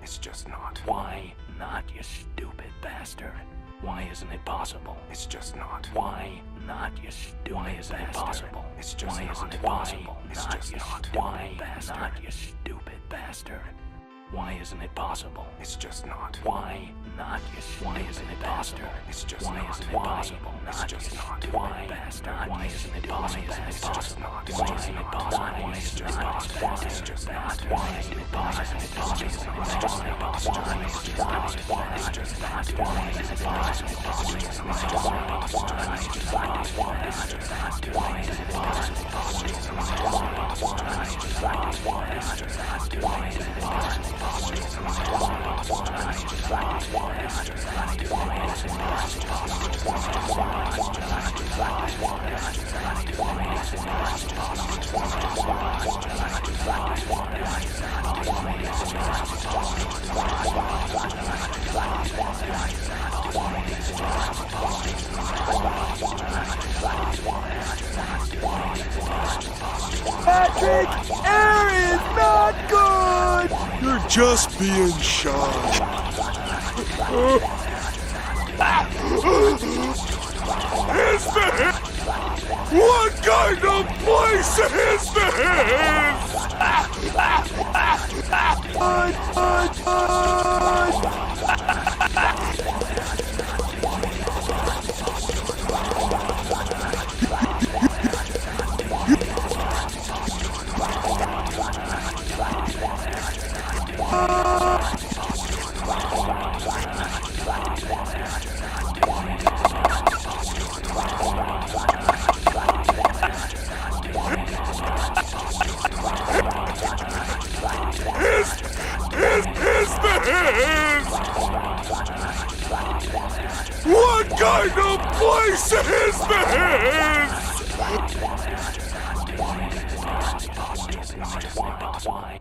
It's just not. Why not, you stupid bastard? Why isn't it possible? It's just not. Why not, you stupid bastard? Why isn't it possible? It's just not. Why isn't it possible? It's just not. Why not, you stupid bastard? Why isn't it possible? It's just not. Why not, you stupid bastard? Why isn't it possible? It's just not. Why isn't it possible? It's just not. Why bastard? Why isn't it possible? It's just not. Why isn't it possible? Why is it just not? Why is it just not? Why isn't it possible? It's just not. It's just not. Why is it just not? Why is it just not? Why is it possible? It's just not. Why is it just not? Why is it just not? Why is it possible? It's just not. Why is it just not? Why is it just not? Why is it possible? Patrick, air is not good! You're just being shy. His man! What kind of place is What kind of place is this?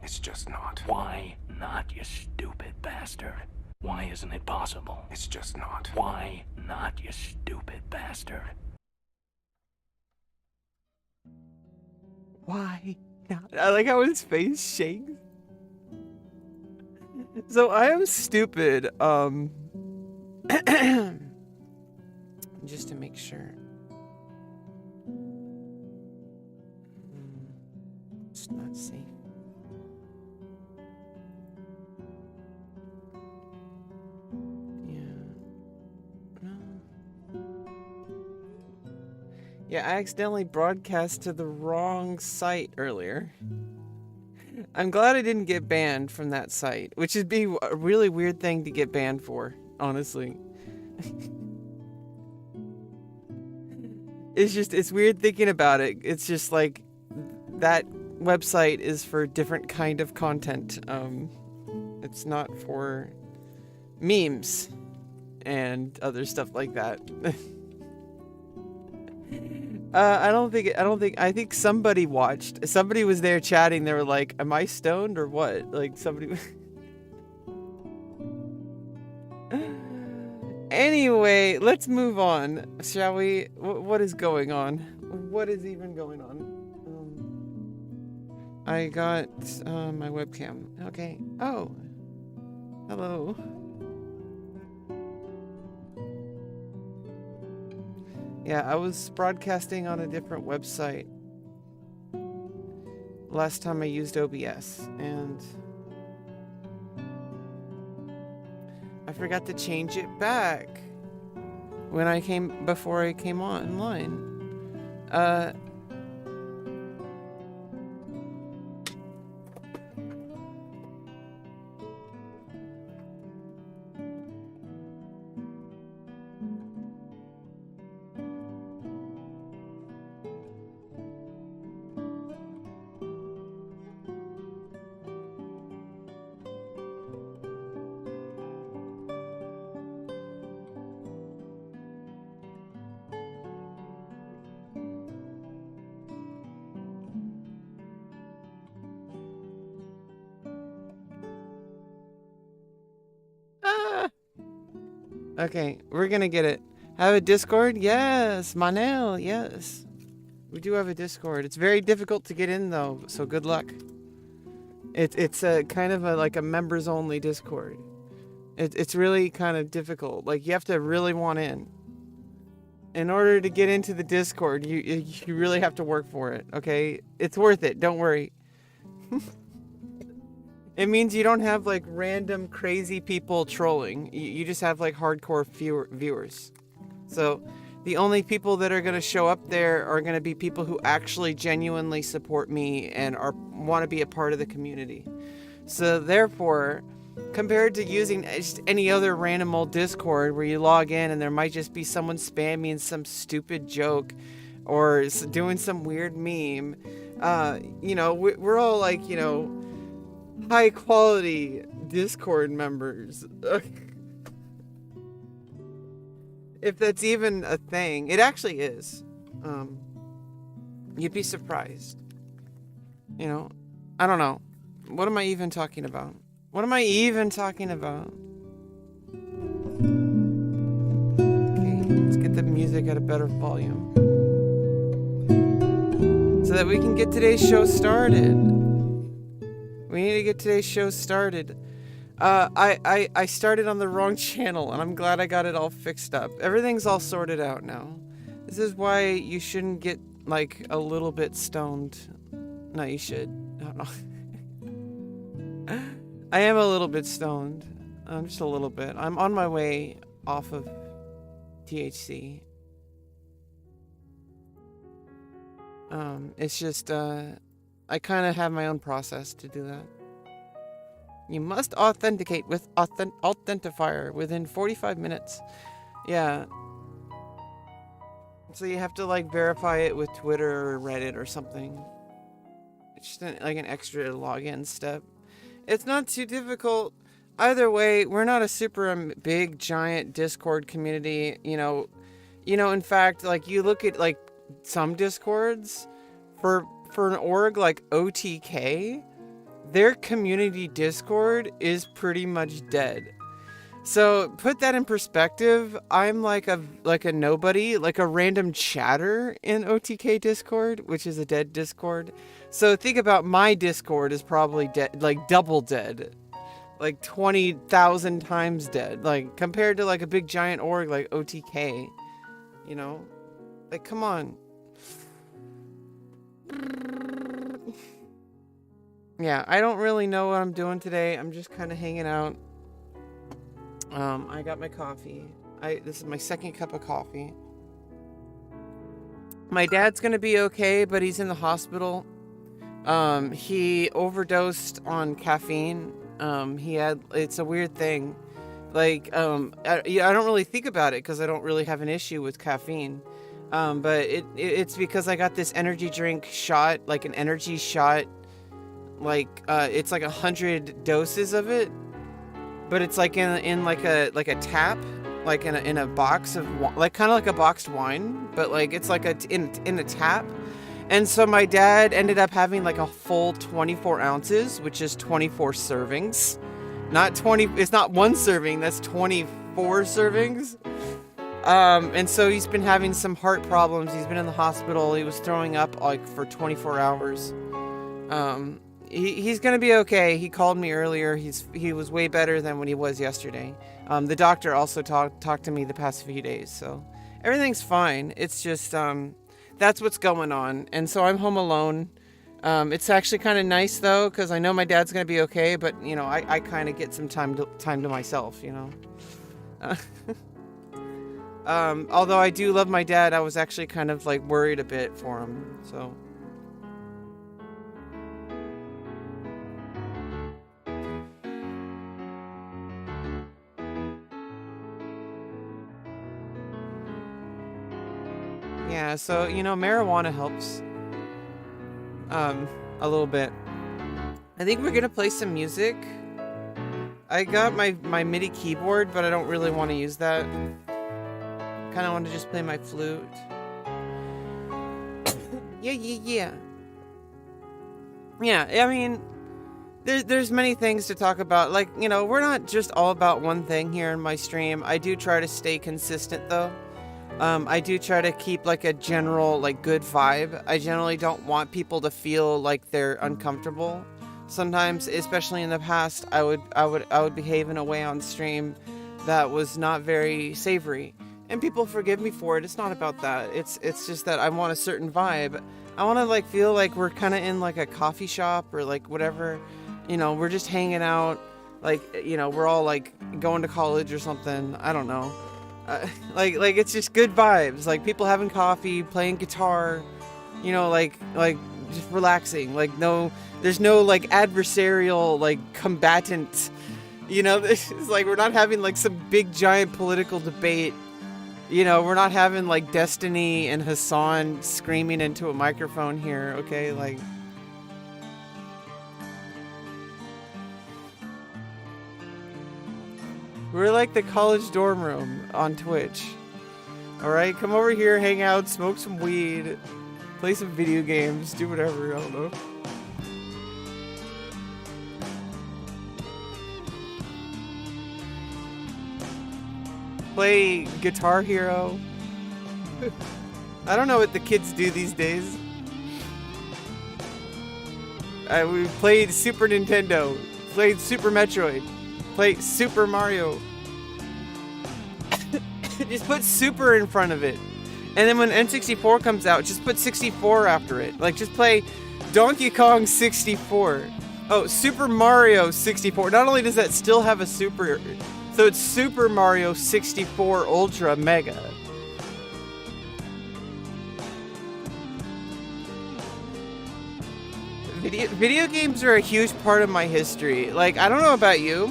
It's just not. Why not, you stupid bastard? Why isn't it possible? It's just not. Why not, you stupid bastard? Why not? I like how his face shakes. So I am stupid. Just to make sure. It's not safe. Yeah, I accidentally broadcast to the wrong site earlier. I'm glad I didn't get banned from that site, which would be a really weird thing to get banned for, honestly. It's weird thinking about it. It's just like, that website is for different kind of content. It's not for memes and other stuff like that. I think somebody watched. Somebody was there chatting. They were like, am I stoned or what? Like somebody. Anyway, let's move on, shall we? What is going on? What is even going on? I got my webcam. Okay. Oh. Hello. Yeah, I was broadcasting on a different website last time I used OBS, and I forgot to change it back before I came online. Okay, we're gonna get it. Have a Discord? Yes. Manel, yes. We do have a Discord. It's very difficult to get in though, so good luck. It's a kind of like a members only Discord. It's really kind of difficult. Like you have to really want in. In order to get into the Discord, you really have to work for it, okay? It's worth it, don't worry. It means you don't have like random crazy people trolling. You just have like hardcore viewers. So the only people that are going to show up there are going to be people who actually genuinely support me and want to be a part of the community. So therefore, compared to using just any other random old Discord where you log in and there might just be someone spamming some stupid joke or doing some weird meme, you know, we're all like, you know, high quality Discord members. If that's even a thing. It actually is. You'd be surprised. You know, I don't know. What am I even talking about? What am I even talking about? Okay, let's get the music at a better volume. So that we can get today's show started. We need to get today's show started. I started on the wrong channel, and I'm glad I got it all fixed up. Everything's all sorted out now. This is why you shouldn't get, like, a little bit stoned. No, you should. I don't know. I am a little bit stoned. Just a little bit. I'm on my way off of THC. It's just, I kind of have my own process to do that. You must authenticate with Authentifier within 45 minutes. Yeah. So you have to like verify it with Twitter or Reddit or something. It's just like an extra login step. It's not too difficult. Either way, we're not a super big giant Discord community. You know, in fact, like you look at like some Discords for an org like OTK, their community Discord is pretty much dead. So put that in perspective. I'm like a nobody, like a random chatter in OTK Discord, which is a dead Discord. So think about my Discord is probably dead, like double dead, like 20,000 times dead. Like compared to like a big giant org like OTK, you know, like come on. Yeah, I don't really know what I'm doing today. I'm just kind of hanging out. I got my coffee. This is my second cup of coffee. My dad's gonna be okay, but he's in the hospital. He overdosed on caffeine. It's a weird thing. Like, I don't really think about it because I don't really have an issue with caffeine. But it's because I got this energy drink shot, like an energy shot. Like, it's like 100 doses of it, but it's like in like a tap, like in a box of like kind of like a boxed wine, but like it's like in a tap. And so my dad ended up having like a full 24 ounces, which is 24 servings, not 20. It's not one serving. That's 24 servings. And so he's been having some heart problems. He's been in the hospital. He was throwing up like for 24 hours. He's gonna be okay. He called me earlier. He was way better than when he was yesterday. The doctor also talked to me the past few days, so everything's fine. It's just that's what's going on, and so I'm home alone. It's actually kind of nice though, because I know my dad's gonna be okay, but you know I kind of get some time to myself, you know. Although I do love my dad, I was actually kind of like worried a bit for him, so. Yeah, so, you know, marijuana helps. A little bit. I think we're gonna play some music. I got my MIDI keyboard, but I don't really want to use that. Kind of want to just play my flute. Yeah. Yeah, I mean, there's many things to talk about. Like, you know, we're not just all about one thing here in my stream. I do try to stay consistent though. I do try to keep like a general like good vibe. I generally don't want people to feel like they're uncomfortable. Sometimes, especially in the past, I would behave in a way on stream that was not very savory. And people forgive me for it. It's not about that. It's just that I want a certain vibe. I want to like feel like we're kind of in like a coffee shop or like whatever. You know, we're just hanging out. Like, you know, we're all like going to college or something. I don't know. Like it's just good vibes. Like people having coffee, playing guitar. You know, like just relaxing. Like there's no like adversarial like combatant. You know, this is like we're not having like some big giant political debate. You know, we're not having like Destiny and Hassan screaming into a microphone here, okay? Like, we're like the college dorm room on Twitch. Alright, come over here, hang out, smoke some weed, play some video games, do whatever, I don't know. Play Guitar Hero. I don't know what the kids do these days. We played Super Nintendo, played Super Metroid, played Super Mario. Just put Super in front of it. And then when N64 comes out, just put 64 after it. Like, just play Donkey Kong 64. Oh, Super Mario 64. Not only does that still have a Super... So it's Super Mario 64 Ultra Mega. Video games are a huge part of my history. Like, I don't know about you,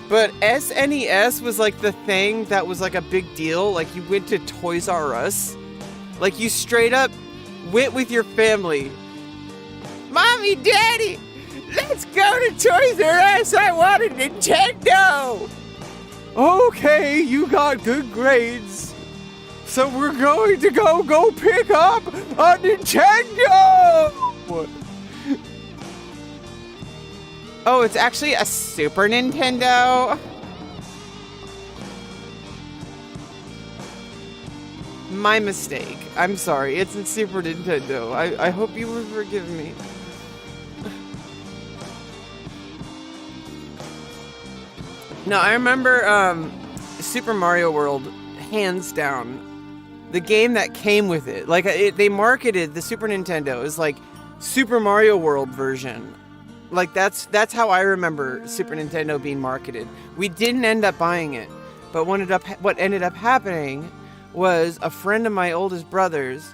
but SNES was like the thing that was like a big deal. Like, you went to Toys R Us. Like, you straight up went with your family. Mommy, Daddy, let's go to Toys R Us. I want a Nintendo. Okay, you got good grades, so we're going to go pick up a Nintendo! What? Oh, it's actually a Super Nintendo? My mistake. I'm sorry, it's a Super Nintendo. I hope you will forgive me. No, I remember Super Mario World, hands down. The game that came with it. Like, they marketed the Super Nintendo as like Super Mario World version. Like, that's how I remember Super Nintendo being marketed. We didn't end up buying it. But what ended up happening was a friend of my oldest brother's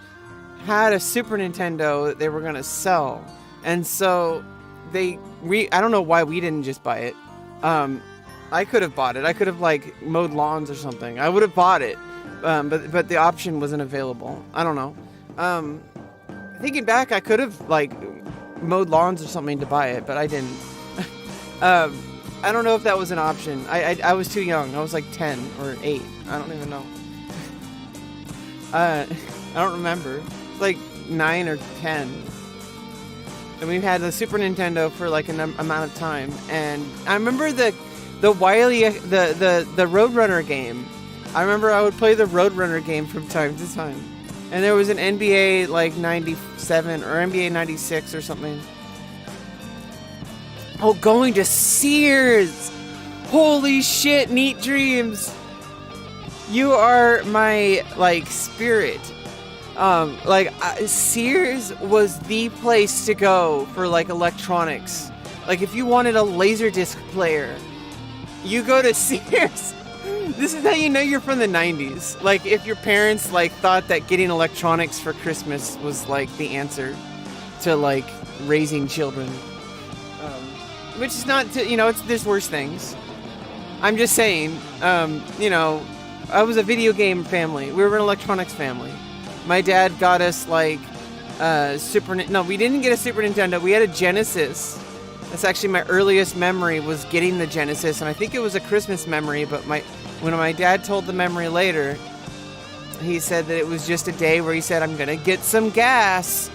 had a Super Nintendo that they were going to sell. And so I don't know why we didn't just buy it. I could have bought it. I could have like mowed lawns or something. I would have bought it, but the option wasn't available. I don't know. Thinking back, I could have like mowed lawns or something to buy it, but I didn't. I don't know if that was an option. I was too young. I was like 10 or 8. I don't even know. I don't remember. Like 9 or 10. And we've had the Super Nintendo for like an amount of time, and I remember the Wily, the Roadrunner game. I remember I would play the Roadrunner game from time to time. And there was an NBA like 97 or NBA 96 or something. Oh, going to Sears! Holy shit, Neat Dreams! You are my like spirit. Sears was the place to go for like electronics. Like if you wanted a Laserdisc player, you go to Sears. This is how you know you're from the 90s. Like, if your parents, like, thought that getting electronics for Christmas was, like, the answer to, like, raising children. Which is not, there's worse things. I'm just saying, I was a video game family. We were an electronics family. My dad got us, like, we didn't get a Super Nintendo. We had a Genesis. That's actually my earliest memory was getting the Genesis, and I think it was a Christmas memory, but when my dad told the memory later, he said that it was just a day where he said, I'm gonna get some gas.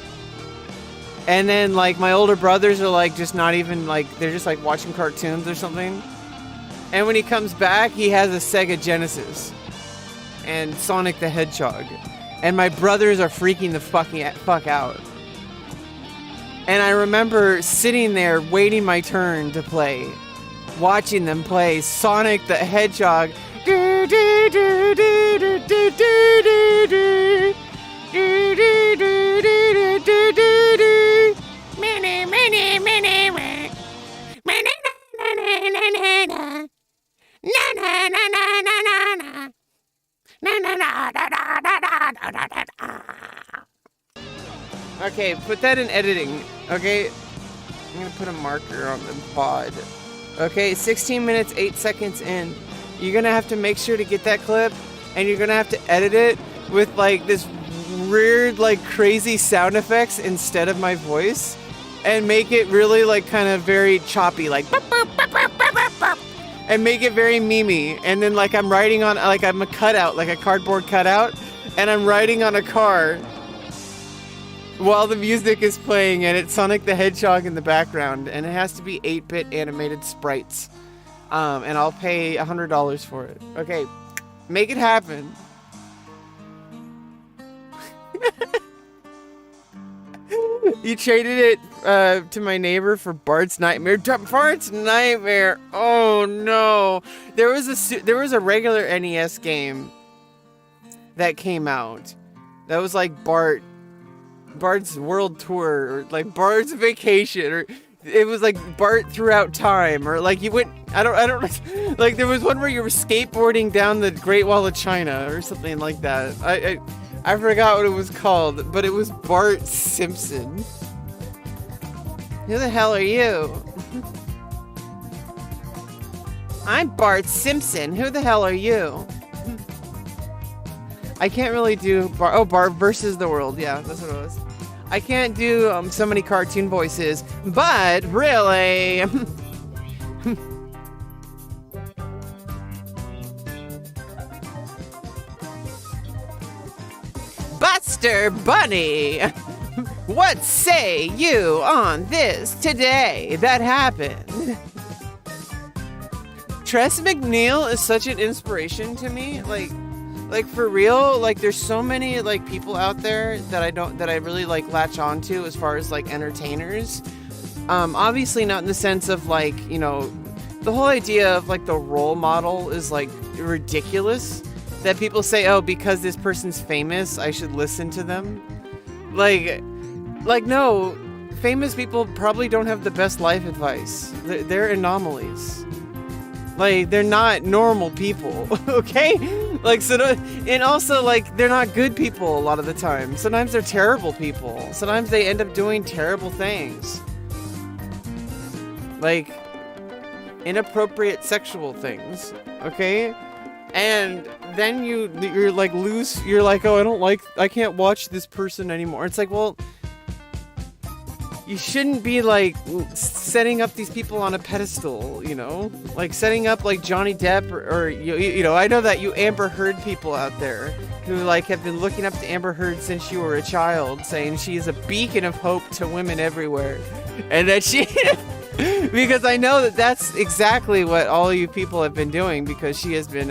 And then like my older brothers are like just not even like, they're just like watching cartoons or something. And when he comes back, he has a Sega Genesis and Sonic the Hedgehog. And my brothers are freaking the fuck out. And I remember sitting there waiting my turn to play, watching them play Sonic the Hedgehog. Okay, put that in editing, okay? I'm gonna put a marker on the pod. Okay, 16 minutes, 8 seconds in. You're gonna have to make sure to get that clip, and you're gonna have to edit it with like this weird, like crazy sound effects instead of my voice, and make it really like kind of very choppy, like boop, boop, boop, boop, boop, boop, boop, and make it very memey. And then like I'm riding on, like I'm a cutout, like a cardboard cutout, and I'm riding on a car while the music is playing, and it's Sonic the Hedgehog in the background, and it has to be 8-bit animated sprites. And I'll pay $100 for it. Okay, make it happen. You traded it to my neighbor for Bart's Nightmare. Bart's Nightmare. Oh no! There was a regular NES game that came out. That was like Bart's World Tour, or like Bart's Vacation, or it was like Bart Throughout Time, or like you went, I don't like there was one where you were skateboarding down the Great Wall of China or something like that. I forgot what it was called, but it was Bart Simpson. Who the hell are you? I'm Bart Simpson. Who the hell are you? I can't really do Bart versus the world. Yeah, that's what it was. I can't do so many cartoon voices, but really. Buster Bunny, what say you on this today that happened? Tress MacNeille is such an inspiration to me, like for real, like there's so many like people out there that I really like latch on to as far as like entertainers. Obviously not in the sense of like, you know, the whole idea of like the role model is like ridiculous. That people say, oh, because this person's famous, I should listen to them. Like no, famous people probably don't have the best life advice. They're anomalies. Like, they're not normal people, okay? Like, so, and also, like, they're not good people a lot of the time. Sometimes they're terrible people. Sometimes they end up doing terrible things. Like, inappropriate sexual things, okay? And then you're like you're like, oh, I can't watch this person anymore. It's like, well, you shouldn't be like setting up these people on a pedestal, you know, like setting up like Johnny Depp or you know, I know that you Amber Heard people out there who like have been looking up to Amber Heard since you were a child, saying she is a beacon of hope to women everywhere, and that she because I know that that's exactly what all you people have been doing, because she has been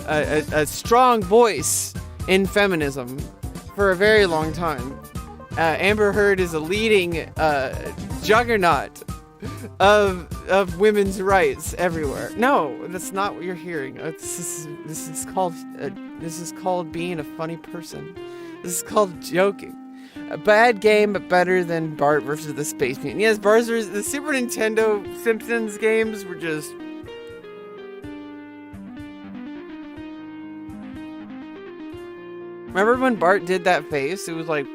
a strong voice in feminism for a very long time. Amber Heard is a leading juggernaut of women's rights everywhere. No, that's not what you're hearing. This is called being a funny person. This is called joking. A bad game, but better than Bart versus the Space Mutant. Yes, the Super Nintendo Simpsons games were just. Remember when Bart did that face? It was like.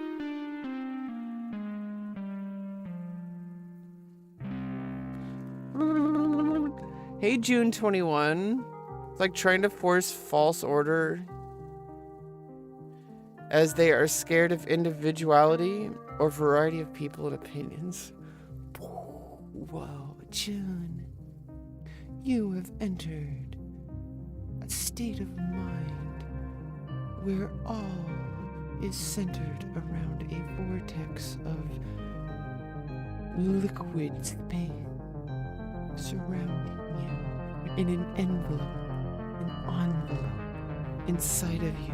Hey, June 21. It's like trying to force false order as they are scared of individuality or variety of people and opinions. Whoa, June. You have entered a state of mind where all is centered around a vortex of liquid space surrounding you in an envelope, inside of you,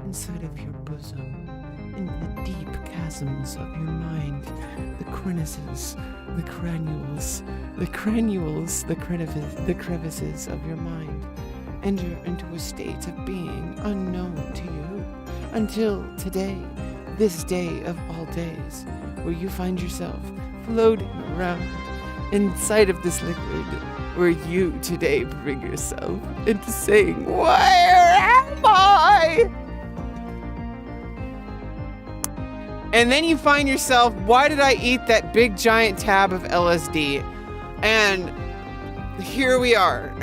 inside of your bosom, in the deep chasms of your mind, the crevices, the crevices of your mind. Enter into a state of being unknown to you until today, this day of all days, where you find yourself floating around inside of this liquid, where you today bring yourself into saying, "Where am I?" And then you find yourself, why did I eat that big giant tab of LSD? And here we are.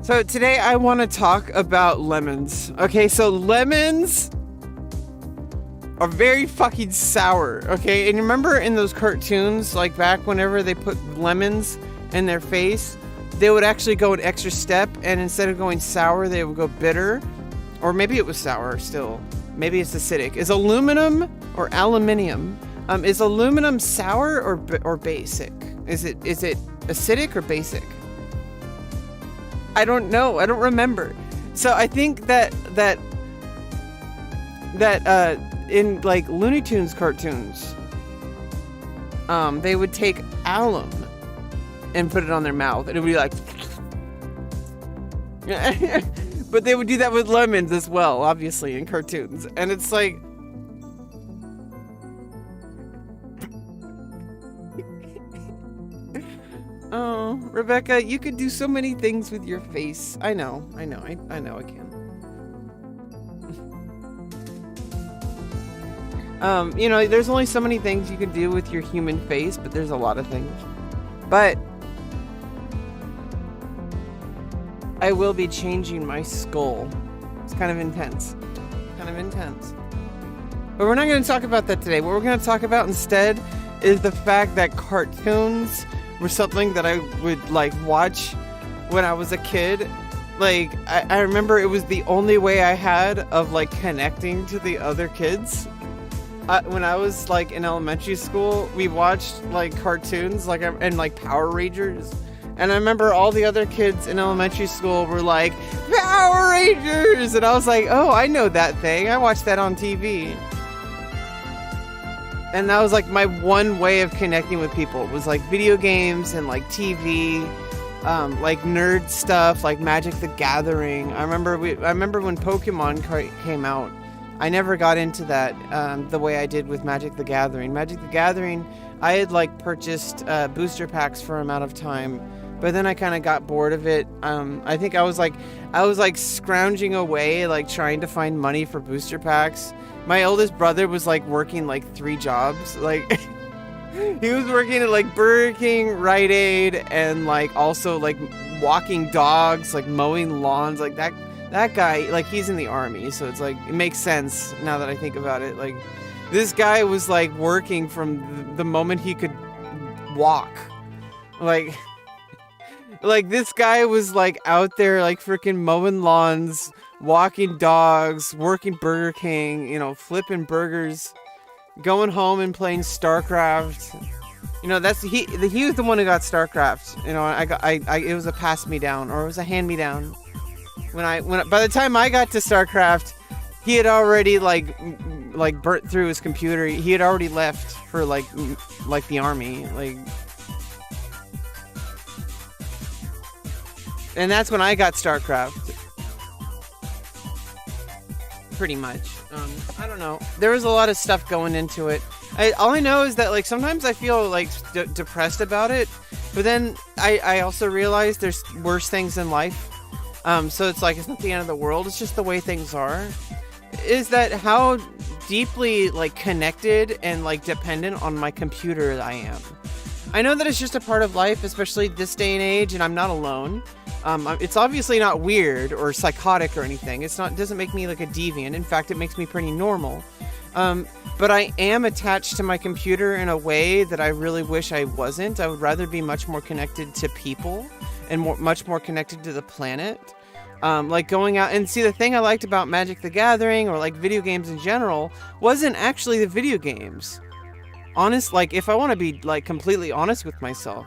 So today I want to talk about lemons. Okay, so lemons are very fucking sour, okay? And remember in those cartoons, like back whenever they put lemons in their face, they would actually go an extra step, and instead of going sour, they would go bitter. Or maybe it was sour still. Maybe it's acidic. Is aluminum or aluminium, is aluminum sour or basic? Is it acidic or basic? I don't know. I don't remember. So I think that in like Looney Tunes cartoons, they would take alum and put it on their mouth, and it would be like, but they would do that with lemons as well, obviously in cartoons, and it's like, oh, Rebecca, you could do so many things with your face. I know I can. There's only so many things you can do with your human face, but there's a lot of things. But I will be changing my skull. It's kind of intense. But we're not going to talk about that today. What we're going to talk about instead is the fact that cartoons were something that I would like watch when I was a kid. Like, I remember it was the only way I had of like connecting to the other kids. When I was like in elementary school, we watched like cartoons and like Power Rangers. And I remember all the other kids in elementary school were like, "Power Rangers!" And I was like, "Oh, I know that thing. I watched that on TV." And that was like my one way of connecting with people. It was like video games and like TV, like nerd stuff, like Magic the Gathering. I remember when Pokemon came out. I never got into that the way I did with Magic the Gathering. Magic the Gathering, I had like purchased booster packs for an amount of time, but then I kind of got bored of it. I think I was like scrounging away, like trying to find money for booster packs. My oldest brother was like working like 3 jobs. Like he was working at like Burger King, Rite Aid, and like also like walking dogs, like mowing lawns, like that. That guy, like, he's in the army, so it's like, it makes sense now that I think about it. Like, this guy was like working from the moment he could walk. Like this guy was like out there, like freaking mowing lawns, walking dogs, working Burger King, flipping burgers, going home and playing StarCraft. He was the one who got StarCraft. It was a pass me down, or it was a hand me down. By the time I got to StarCraft, he had already like burnt through his computer. He had already left for like the army, and that's when I got StarCraft. Pretty much. I don't know. There was a lot of stuff going into it. All I know is that like sometimes I feel like depressed about it, but then I also realize there's worse things in life. So it's like, it's not the end of the world. It's just the way things are. Is that how deeply like connected and like dependent on my computer I am? I know that it's just a part of life, especially this day and age, and I'm not alone. It's obviously not weird or psychotic or anything. It doesn't make me like a deviant. In fact, it makes me pretty normal. But I am attached to my computer in a way that I really wish I wasn't. I would rather be much more connected to people and much more connected to the planet. Like going out and see, the thing I liked about Magic the Gathering or like video games in general wasn't actually the video games. Like if I want to be like completely honest with myself,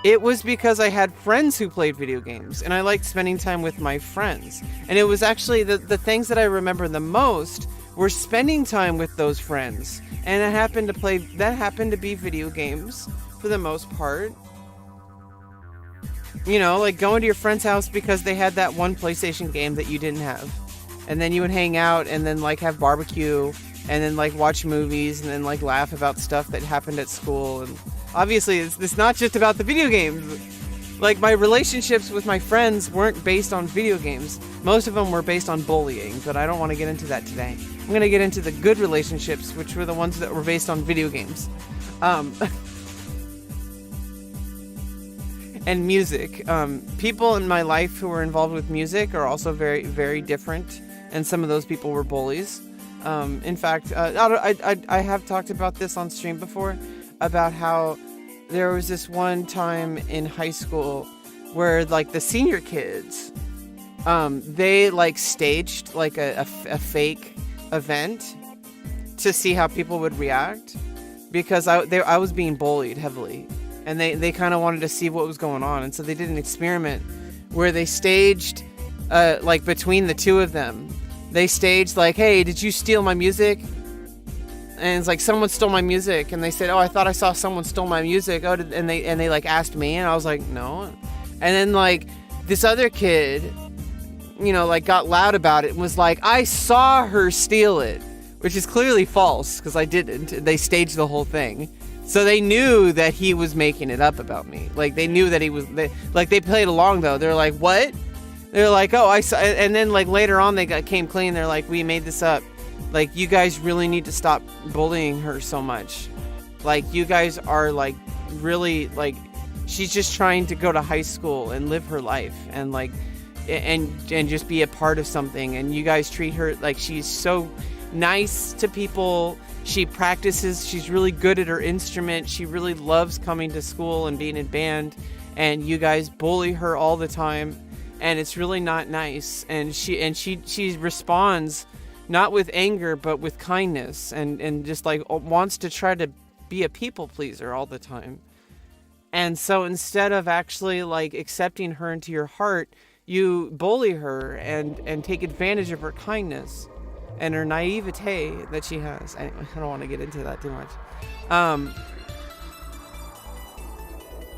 it was because I had friends who played video games and I liked spending time with my friends. And it was actually the things that I remember the most were spending time with those friends. And that happened to be video games for the most part. You know, like going to your friend's house because they had that one PlayStation game that you didn't have. And then you would hang out and then like have barbecue and then like watch movies and then like laugh about stuff that happened at school. And obviously it's not just about the video games. Like my relationships with my friends weren't based on video games. Most of them were based on bullying, but I don't want to get into that today. I'm going to get into the good relationships, which were the ones that were based on video games. And music. People in my life who were involved with music are also very, very different, and some of those people were bullies. In fact, I have talked about this on stream before, about how there was this one time in high school where like the senior kids, they like staged like a fake event to see how people would react, because I was being bullied heavily. And they kind of wanted to see what was going on. And so they did an experiment where they staged, like between the two of them, they staged like, hey, did you steal my music? And it's like, someone stole my music. And they said, oh, I thought I saw someone stole my music. Oh, and they like asked me, and I was like, no. And then like this other kid, you know, like got loud about it and was like, I saw her steal it, which is clearly false because I didn't. They staged the whole thing. So they knew that he was making it up about me. Like they knew that he was, like they played along though. They're like, what? They're like, oh, I saw. And then like later on they came clean. They're like, we made this up. Like you guys really need to stop bullying her so much. Like you guys are like really like, she's just trying to go to high school and live her life and like, and just be a part of something. And you guys treat her like she's so nice to people. She practices, she's really good at her instrument, she really loves coming to school and being in band, and you guys bully her all the time, and it's really not nice. And she responds not with anger but with kindness, and just like wants to try to be a people pleaser all the time. And so instead of actually like accepting her into your heart, you bully her and take advantage of her kindness and her naivete that she has. Anyway, I don't want to get into that too much.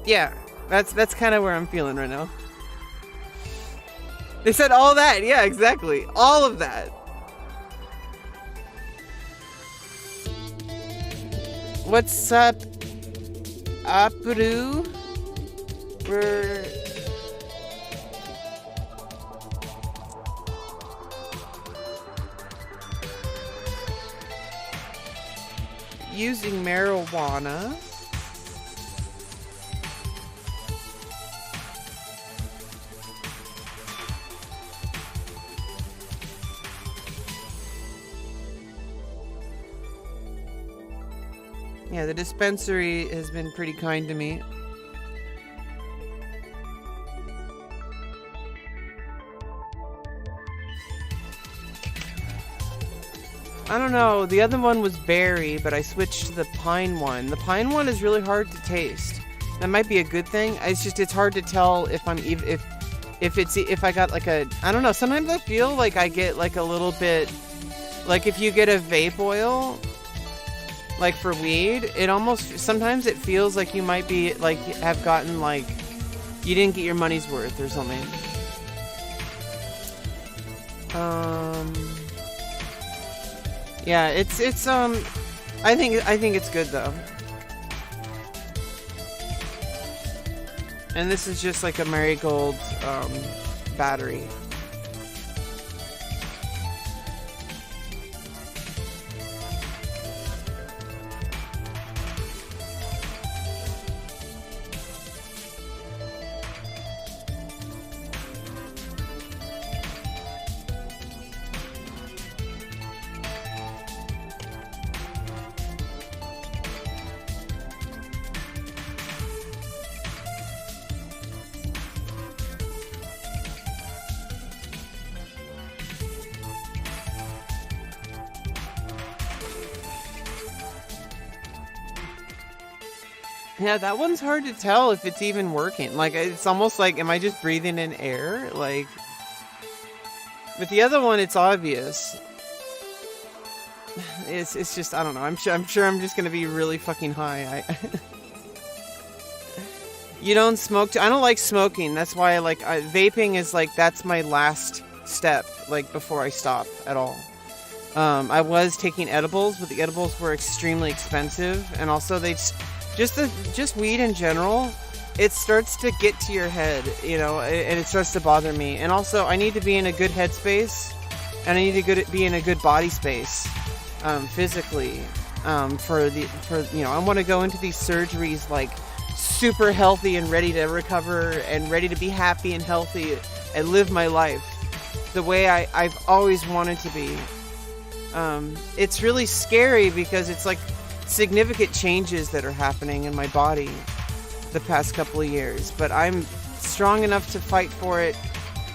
Yeah, that's kind of where I'm feeling right now. They said all that. Yeah, exactly. All of that. What's up, Apu? We're using marijuana. Yeah, the dispensary has been pretty kind to me. I don't know, the other one was berry, but I switched to the pine one. The pine one is really hard to taste. That might be a good thing. It's hard to tell if I got like a, I don't know, sometimes I feel like I get like a little bit, like if you get a vape oil, like for weed, it almost, sometimes it feels like you might be like, have gotten like, you didn't get your money's worth or something. Yeah, it's I think it's good though. And this is just like a marigold battery. Yeah, that one's hard to tell if it's even working. Like, it's almost like, am I just breathing in air? Like, with the other one, it's obvious. It's just, I don't know. I'm sure I'm just gonna be really fucking high. You don't smoke? I don't like smoking. That's why vaping is like, that's my last step, like, before I stop at all. I was taking edibles, but the edibles were extremely expensive, and also just weed in general, it starts to get to your head, you know, and it starts to bother me. And also, I need to be in a good headspace, and I need to be in a good body space, physically, for you know, I want to go into these surgeries like super healthy and ready to recover and ready to be happy and healthy and live my life the way I've always wanted to be. It's really scary because it's like significant changes that are happening in my body the past couple of years, but I'm strong enough to fight for it.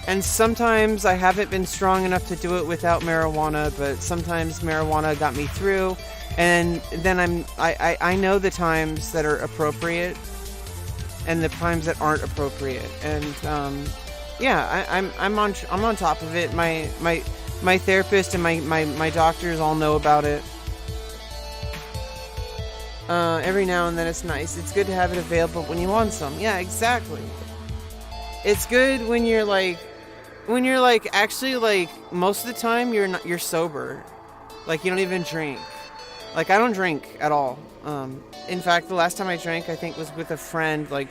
And sometimes I haven't been strong enough to do it without marijuana, but sometimes marijuana got me through. And then I know the times that are appropriate and the times that aren't appropriate. And yeah, I'm on top of it. My therapist and my doctors all know about it. Every now and then it's nice. It's good to have it available when you want some. Yeah, exactly. It's good when you're like actually, like, most of the time you're sober. Like, you don't even drink. Like, I don't drink at all. In fact, the last time I drank, I think, was with a friend. Like,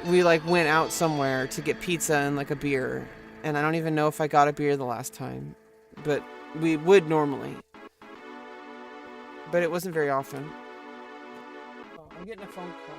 we like went out somewhere to get pizza and like a beer. And I don't even know if I got a beer the last time, but we would normally. But it wasn't very often. Oh, I'm getting a phone call.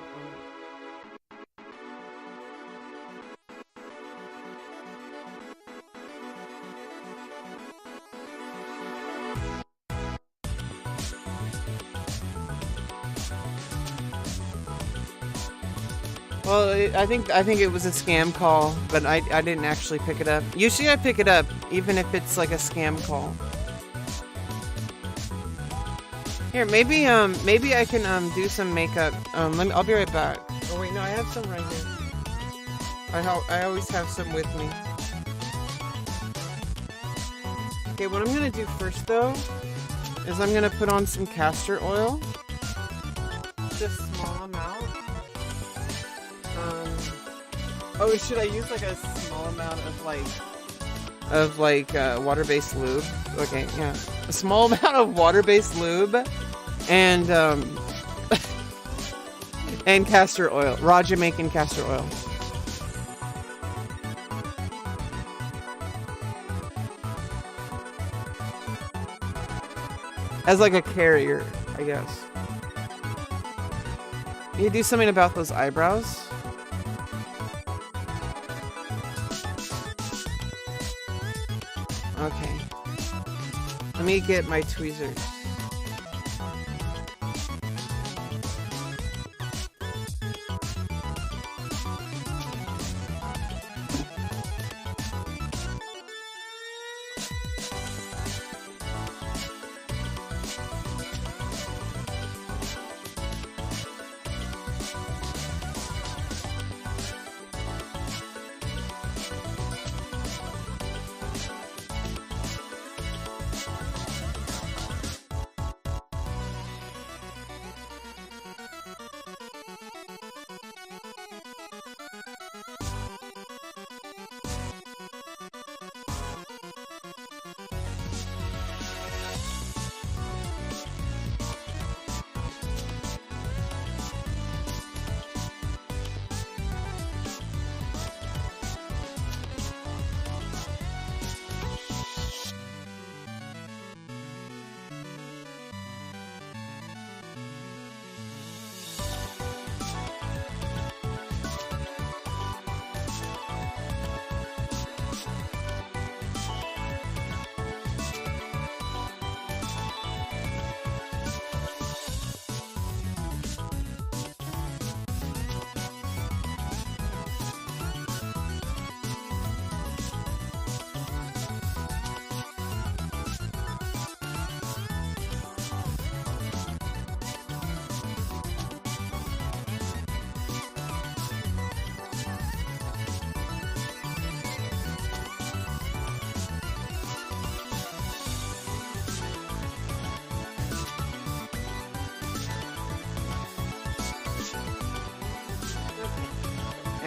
Well, I think it was a scam call, but I didn't actually pick it up. Usually I pick it up, even if it's like a scam call. Here, maybe I can do some makeup. I'll be right back. Oh wait, no, I have some right here. I always have some with me. Okay, what I'm gonna do first though is I'm gonna put on some castor oil. Just a small amount. Oh, should I use like a small amount of water-based lube? Okay, yeah. A small amount of water-based lube and and castor oil. Raw Jamaican castor oil. As like a carrier, I guess. You do something about those eyebrows? Okay. Let me get my tweezers.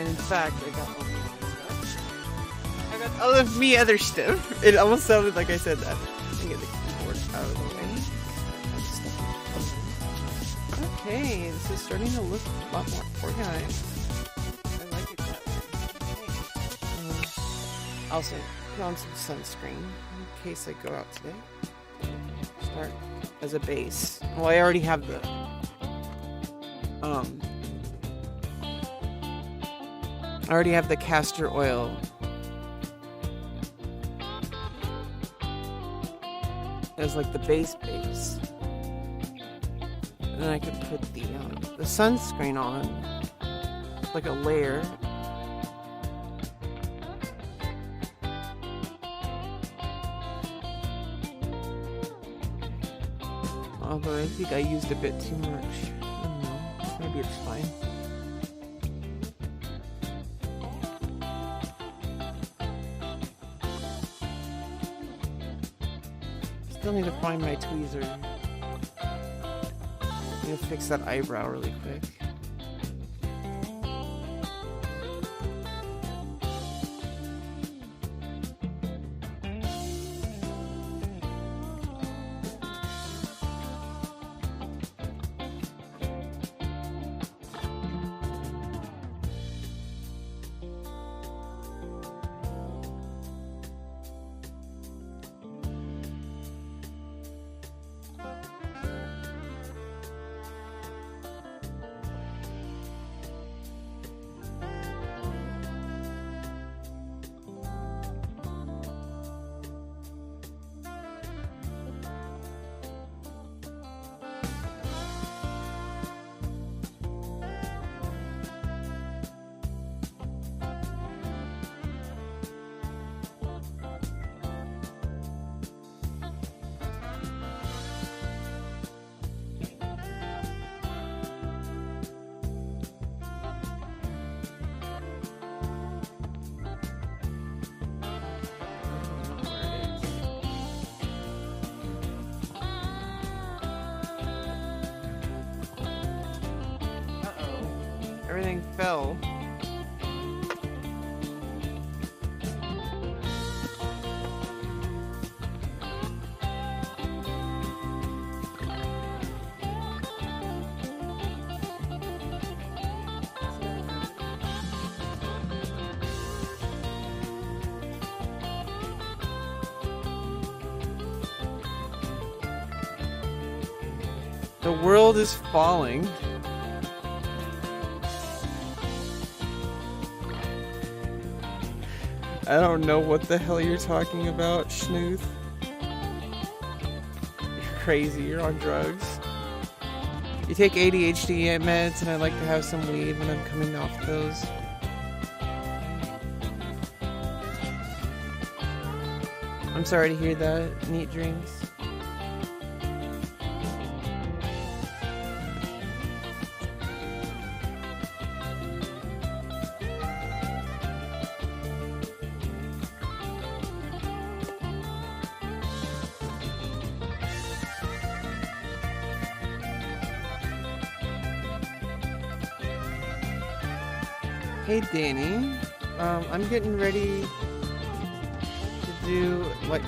And in fact, I got all the stuff. I got all of me other stuff. It almost sounded like I said that. Let me get the keyboard out of the way. Okay, this is starting to look a lot more organized. I like it that way. Also, put on some sunscreen in case I go out today. Start as a base. Well, I already have the castor oil as like the base. And then I could put the sunscreen on like a layer. Although I think I used a bit too much. I don't know. Maybe it's fine. Still need to find my tweezer. I'm gonna fix that eyebrow really quick. Everything fell. The world is falling. I don't know what the hell you're talking about, Schnooth. You're crazy, you're on drugs. You take ADHD meds, and I like to have some weed when I'm coming off those. I'm sorry to hear that. Neat dreams. Hey Danny, I'm getting ready to do like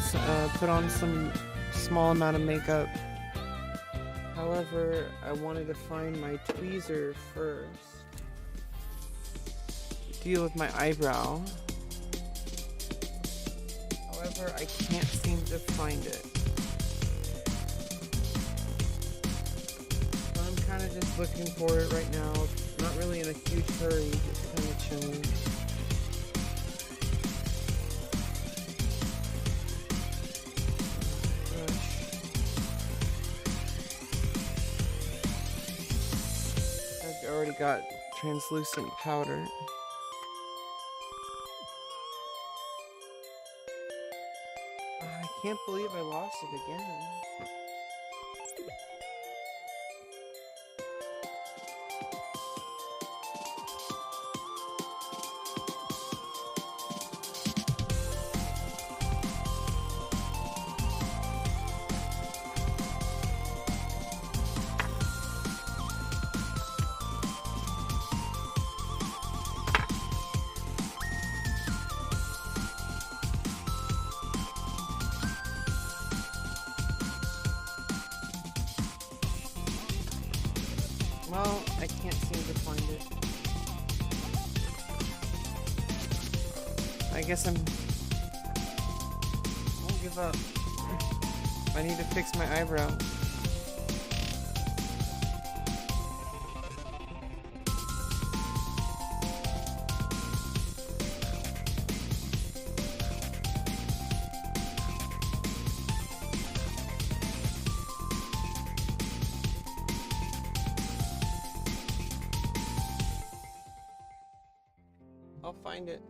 put on some small amount of makeup. However, I wanted to find my tweezer first. Deal with my eyebrow. However, I can't seem to find it. So I'm kind of just looking for it right now. Not really in a huge hurry, just kind of chilling. I've already got translucent powder. I can't believe I lost it again. I can't seem to find it. I guess I'll give up. I need to fix my eyebrow. I'll find it.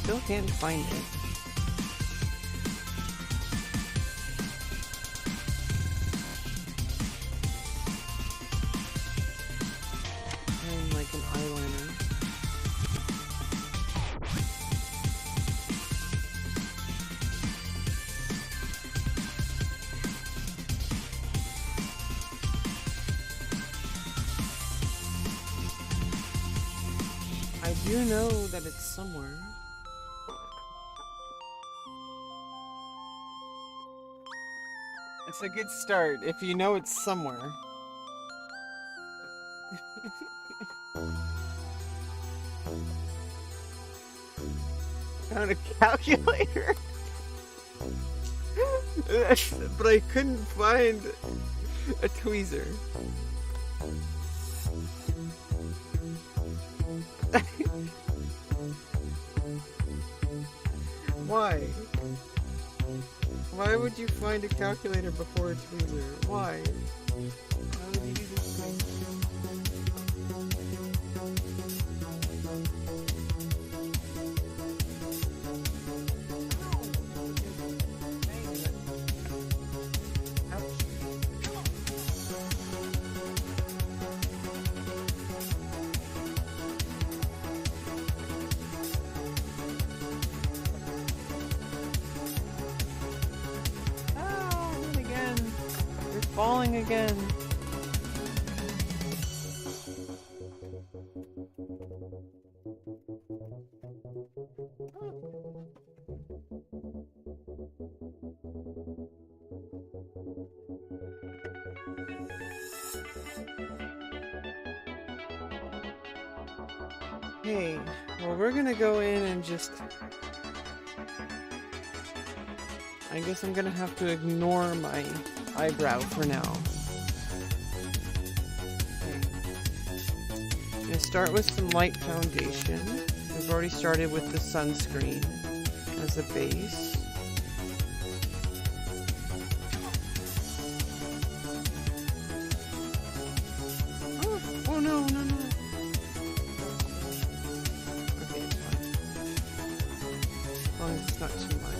Still can't find it. And like an eyeliner. I do know that it's somewhere. It's a good start if you know it's somewhere. Found a calculator. But I couldn't find a tweezer. Why? Why would you find a calculator before a tweezer? Why? Why would you use a falling again. Okay, well, we're gonna go in and just... I guess I'm gonna have to ignore my eyebrow for now. Okay. I'm gonna start with some light foundation. We've already started with the sunscreen as a base. Oh no, no, no. Okay, it's fine. As long as it's not too much.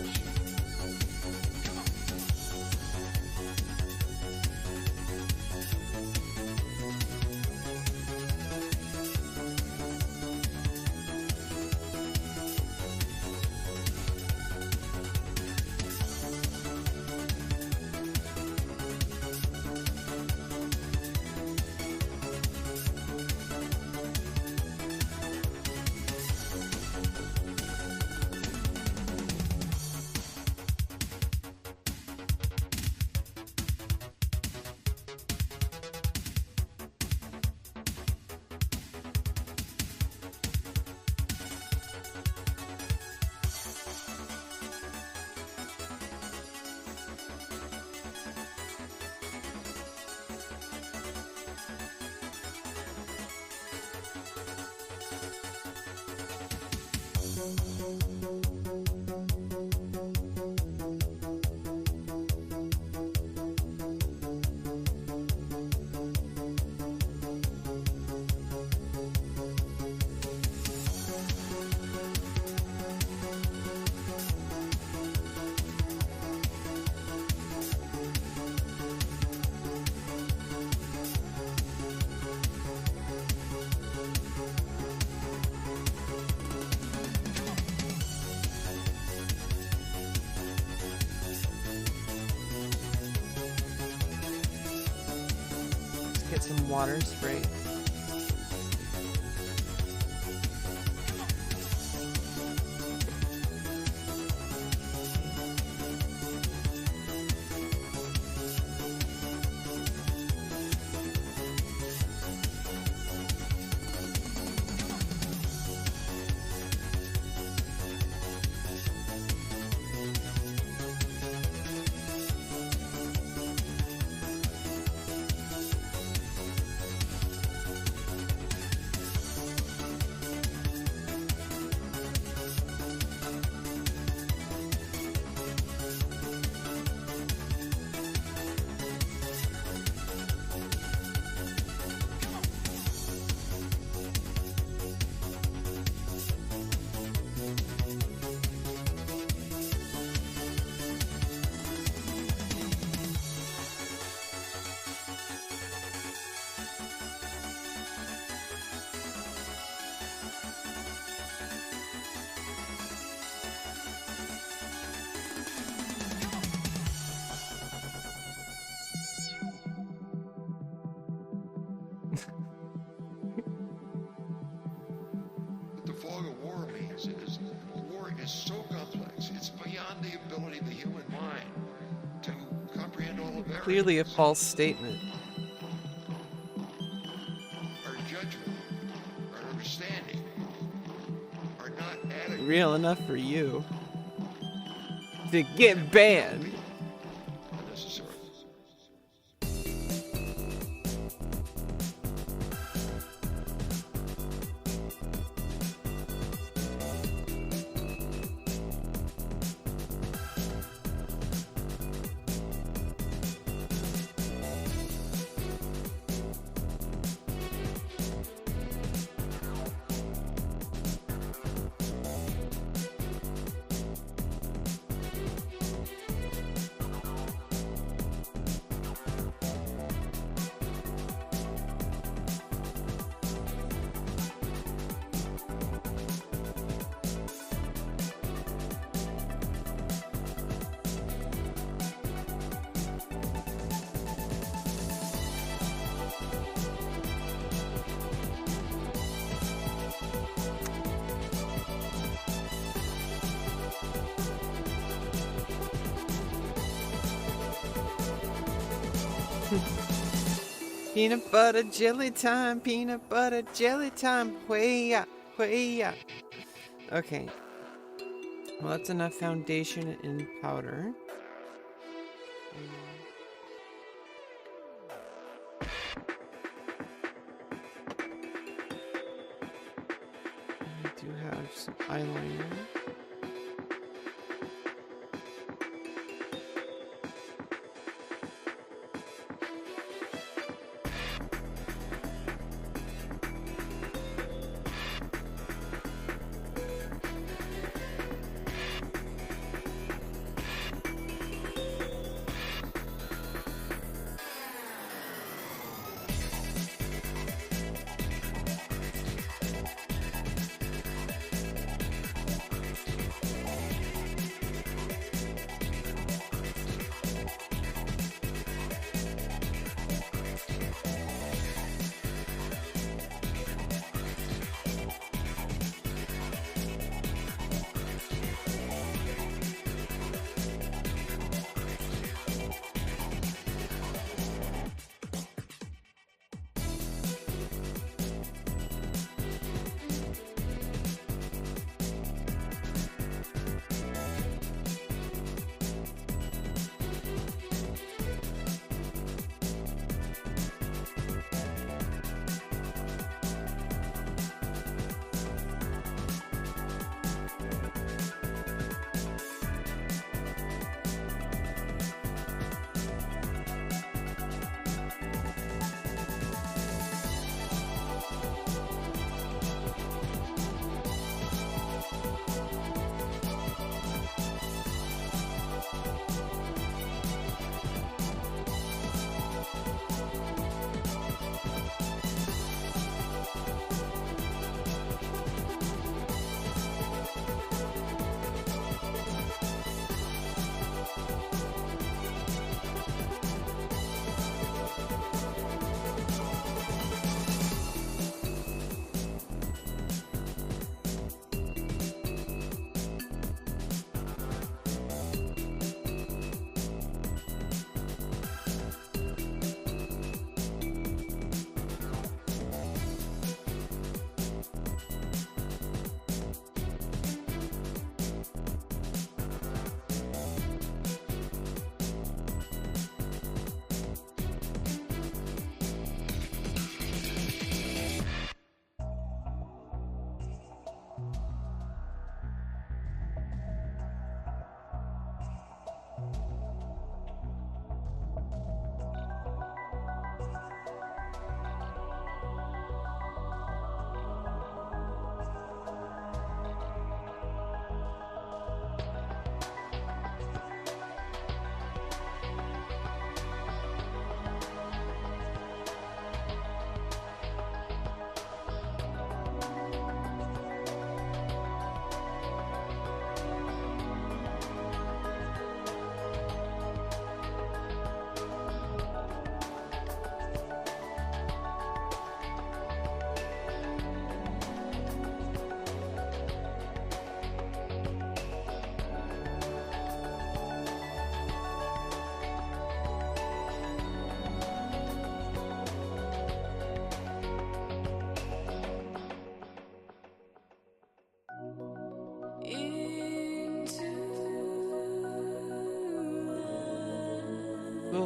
Get some water spray. What the fog of war means is war is so complex, it's beyond the ability of the human mind to comprehend all of it. Clearly a false statement. Our judgment, our understanding are not adequate. Real enough for you to get banned. Unnecessary. Peanut butter jelly time, peanut butter jelly time, way up, way up. Okay. Well, that's enough foundation and powder. I do have some eyeliner.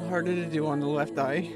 little harder to do on the left eye.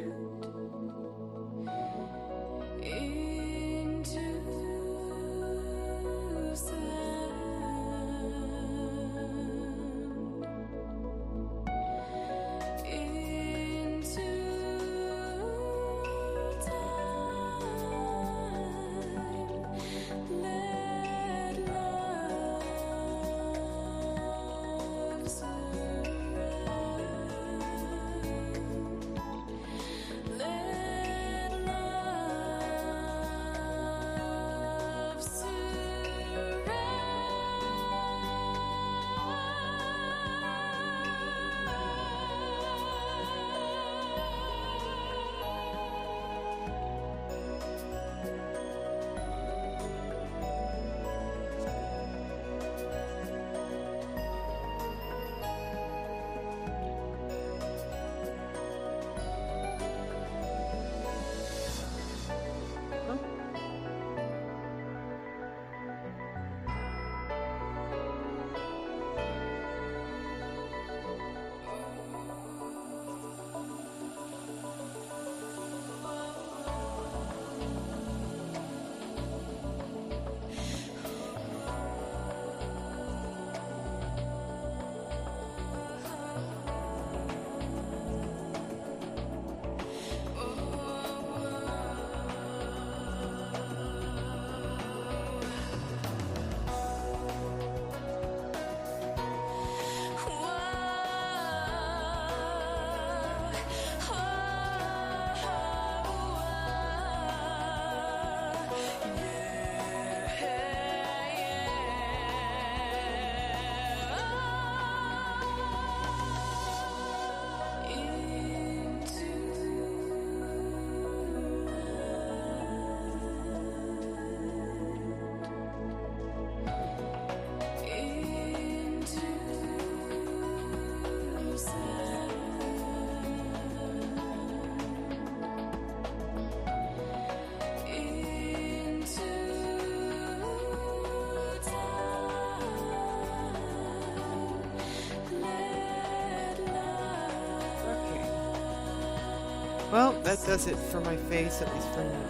Well, that does it for my face, at least for now.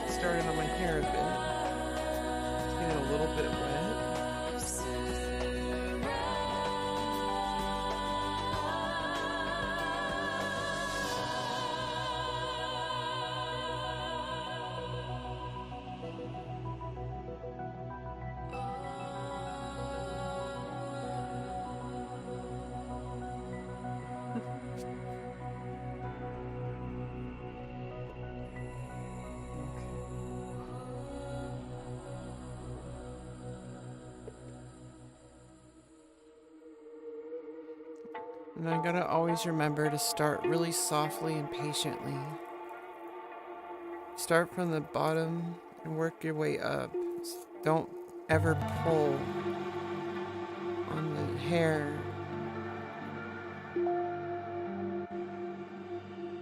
Started on my hair a bit. It's getting a little bit wet. And I gotta always remember to start really softly and patiently. Start from the bottom and work your way up. Don't ever pull on the hair.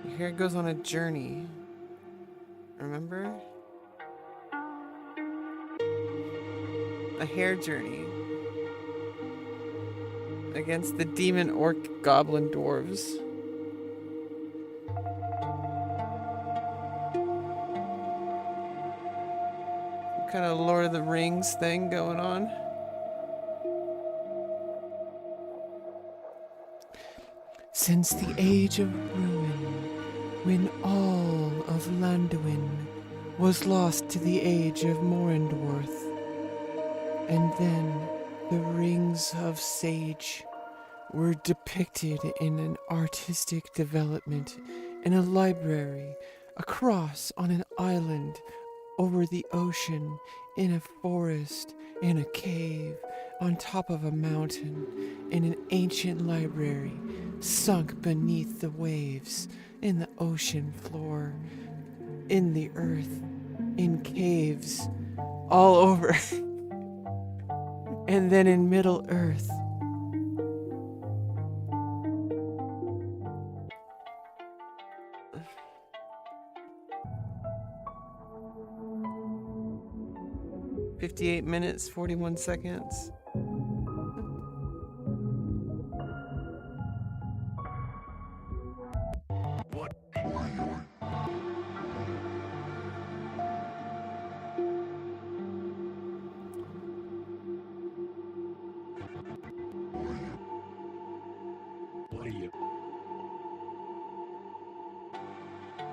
Your hair goes on a journey. Remember? A hair journey. Against the demon orc goblin dwarves. Some kind of Lord of the Rings thing going on. Since the age of ruin, when all of Landuin was lost to the age of Morendworth, and then the rings of Sage were depicted in an artistic development in a library, across on an island, over the ocean, in a forest, in a cave, on top of a mountain, in an ancient library, sunk beneath the waves, in the ocean floor, in the earth, in caves, all over. And then in Middle Earth. "58 minutes, 41 seconds.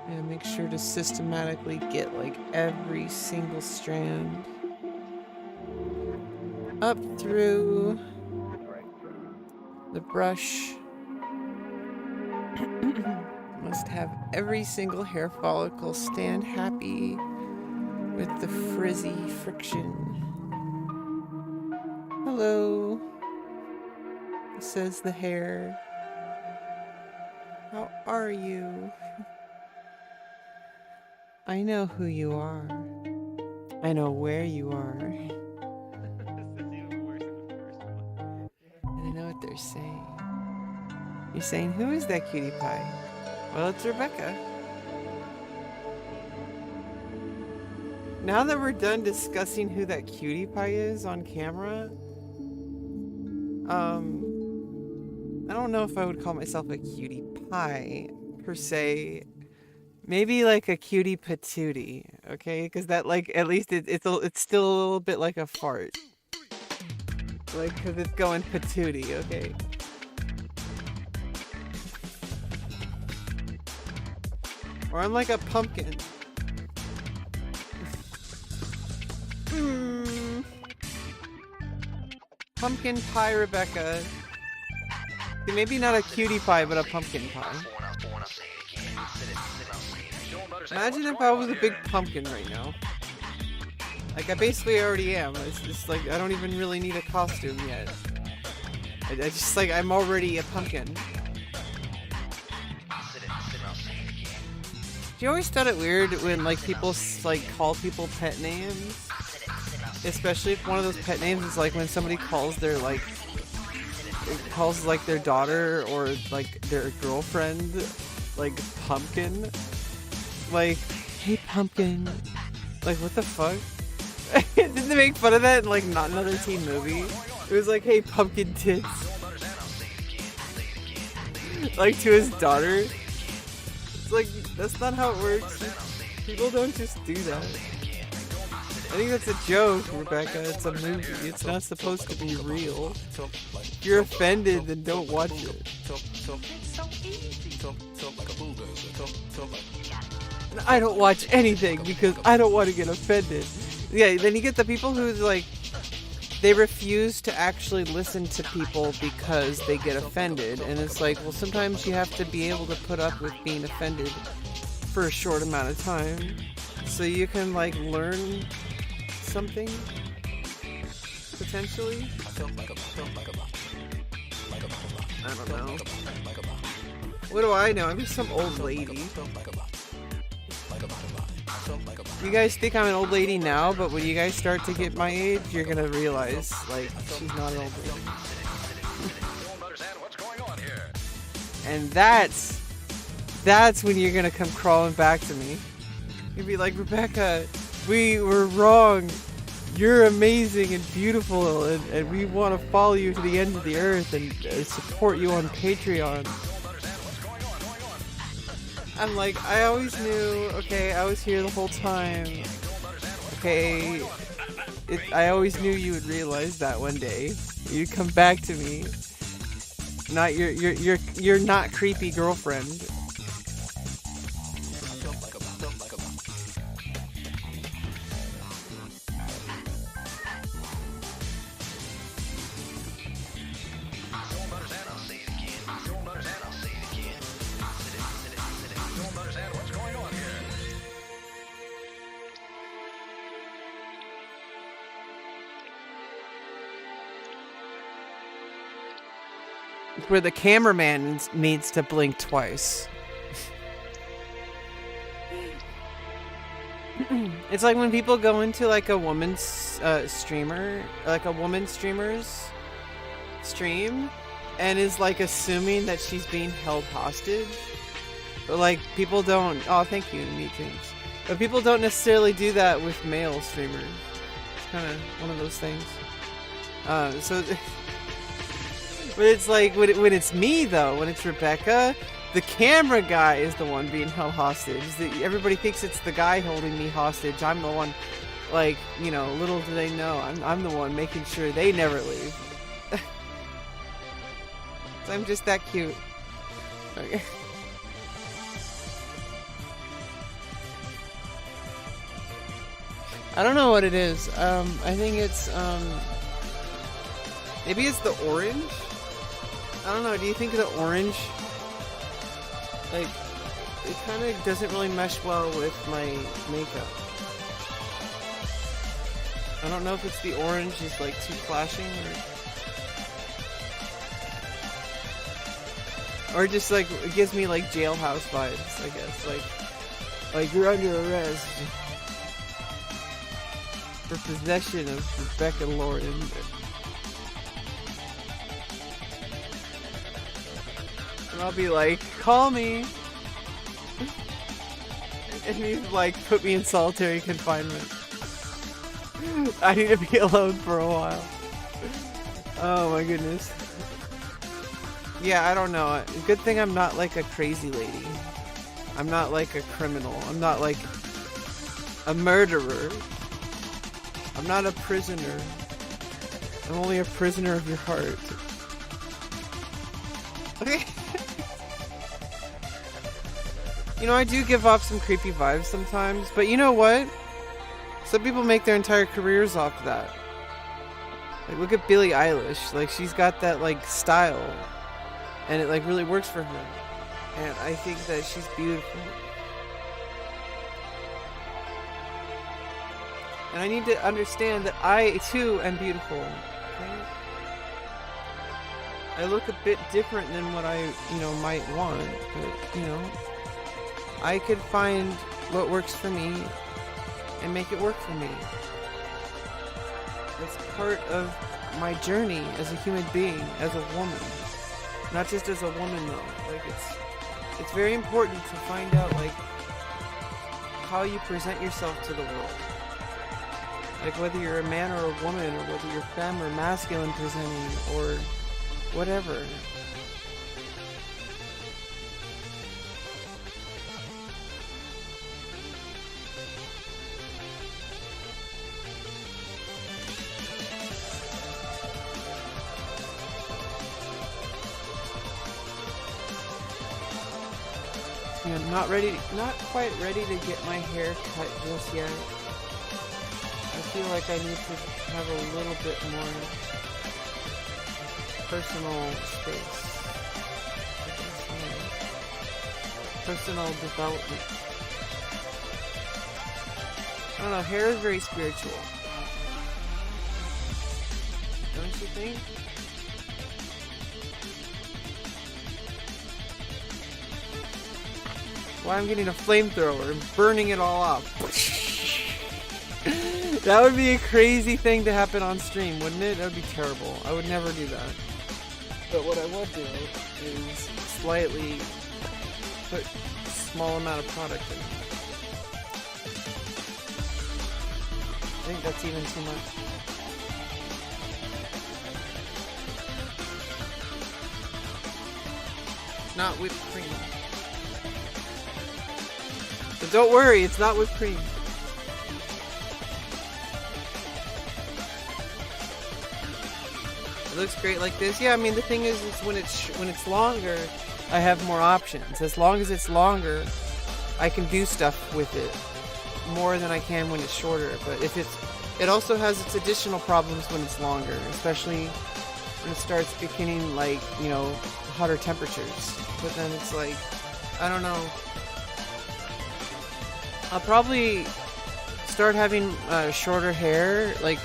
And make sure to systematically get like every single strand up through the brush. Must have every single hair follicle stand happy with the frizzy friction. Hello, says the hair. How are you? I know who you are. I know where you are. And I know what they're saying. You're saying, who is that cutie pie? Well, it's Rebecca. Now that we're done discussing who that cutie pie is on camera, I don't know if I would call myself a cutie pie, per se. Maybe like a cutie patootie, okay? Because that, like, at least it's still a little bit like a fart. Like, because it's going patootie, okay? Or I'm like a pumpkin. Pumpkin pie Rebecca. Maybe not a cutie pie, but a pumpkin pie. Imagine if I was a big pumpkin right now. Like, I basically already am. It's just like, I don't even really need a costume yet. I just, like, I'm already a pumpkin. Do you always thought it weird when, like, people, like, call people pet names? Especially if one of those pet names is, like, when somebody calls their, like, calls, like, their daughter or, like, their girlfriend, like, Pumpkin. Like, hey, Pumpkin. Like, what the fuck? Didn't they make fun of that in, like, not another teen movie? It was like, hey, Pumpkin Tits. Like, to his daughter. It's like, that's not how it works. People don't just do that. I think that's a joke, Rebecca. It's a movie. It's not supposed to be real. If you're offended, then don't watch it. I don't watch anything because I don't want to get offended. Yeah, then you get the people who, like, they refuse to actually listen to people because they get offended. And it's like, well, sometimes you have to be able to put up with being offended for a short amount of time so you can, like, learn something, potentially. I don't know. What do I know? I'm just some old lady. You guys think I'm an old lady now, but when you guys start to get my age, you're gonna realize, like, she's not an old lady. And that's when you're gonna come crawling back to me. You'll be like, Rebecca, we were wrong. You're amazing and beautiful, and we want to follow you to the end of the earth and support you on Patreon. I'm like, I always knew, okay, I was here the whole time. Okay, I always knew you would realize that one day. You'd come back to me. Not your not creepy girlfriend. Where the cameraman needs to blink twice. It's like when people go into like a woman's streamer, like a woman streamer's stream, and is like assuming that she's being held hostage. But like people don't. Oh, thank you, Meat Dreams. But people don't necessarily do that with male streamers. It's kind of one of those things. So. But it's like, when it's me, though, when it's Rebecca, the camera guy is the one being held hostage. Everybody thinks it's the guy holding me hostage. I'm the one, like, you know, little do they know, I'm the one making sure they never leave. So I'm just that cute. Okay. I don't know what it is. I think it's maybe it's the orange. I don't know. Do you think the orange, like, it kind of doesn't really mesh well with my makeup? I don't know if it's the orange is like too flashing or just like it gives me like jailhouse vibes, I guess. Like you're under arrest for possession of Rebecca Lauren. And I'll be like, call me. And he's like, put me in solitary confinement. I need to be alone for a while. Oh my goodness. Yeah, I don't know. Good thing I'm not like a crazy lady. I'm not like a criminal. I'm not like a murderer. I'm not a prisoner. I'm only a prisoner of your heart. Okay. You know, I do give off some creepy vibes sometimes, but you know what? Some people make their entire careers off that. Like, look at Billie Eilish. Like, she's got that, like, style. And it, like, really works for her. And I think that she's beautiful. And I need to understand that I, too, am beautiful. Okay? I look a bit different than what I, might want. But, I could find what works for me and make it work for me. It's part of my journey as a human being, as a woman. Not just as a woman though. Like it's very important to find out like how you present yourself to the world. Like whether you're a man or a woman, or whether you're femme or masculine presenting, or whatever. I'm not quite ready to get my hair cut just yet. I feel like I need to have a little bit more personal space. Personal development. I don't know, hair is very spiritual. Don't you think? Why I'm getting a flamethrower and burning it all up. That would be a crazy thing to happen on stream, wouldn't it? That would be terrible. I would never do that. But what I would do is slightly put a small amount of product in. I think that's even too much. Not whipped cream. But don't worry, it's not whipped cream. It looks great like this. Yeah, I mean the thing is when it's longer, I have more options. As long as it's longer, I can do stuff with it more than I can when it's shorter. But if it also has its additional problems when it's longer, especially when it starts beginning like, hotter temperatures. But then it's like, I don't know. I'll probably start having shorter hair, like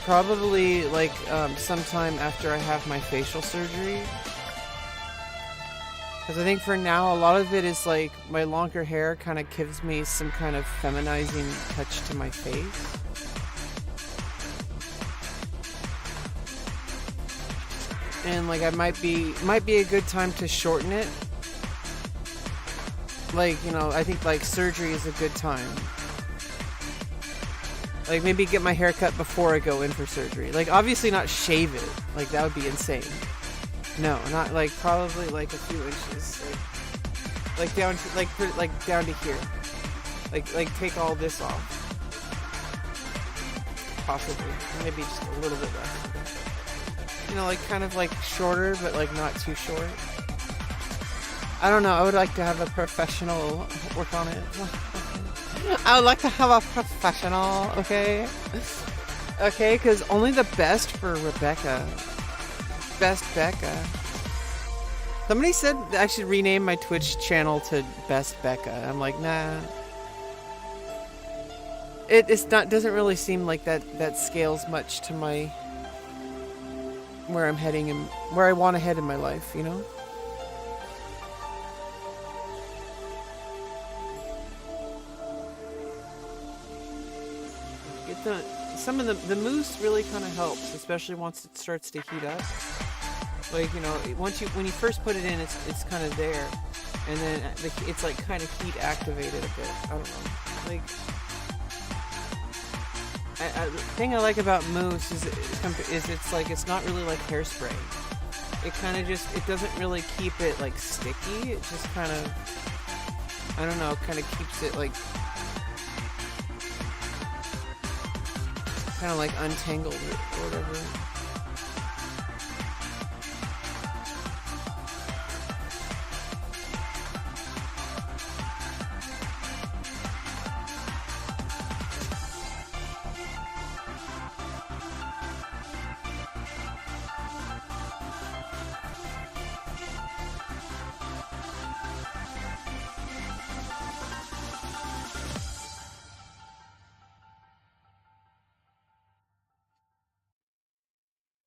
probably like sometime after I have my facial surgery. Because I think for now, a lot of it is like my longer hair kind of gives me some kind of feminizing touch to my face. And like I might be a good time to shorten it. Like, I think like surgery is a good time. Like maybe get my hair cut before I go in for surgery. Like obviously not shave it. Like that would be insane. No, not like probably like a few inches. Like down to down to here. Like take all this off. Possibly. Maybe just a little bit less. Like kind of like shorter but like not too short. I don't know, I would like to have a professional work on it. I would like to have a professional, okay? Okay, because only the best for Rebecca. Best Becca. Somebody said I should rename my Twitch channel to Best Becca. I'm like, nah. Doesn't really seem like that scales much to my where I'm heading and where I want to head in my life, you know? Some of the mousse really kind of helps, especially once it starts to heat up. Like, you know, when you first put it in, it's kind of there, and then it's like kind of heat activated a bit. I don't know. Like, the thing I like about mousse is it's like it's not really like hairspray. It kind of it doesn't really keep it like sticky. It just kind of, I don't know, kind of keeps it like kind of like untangled or whatever.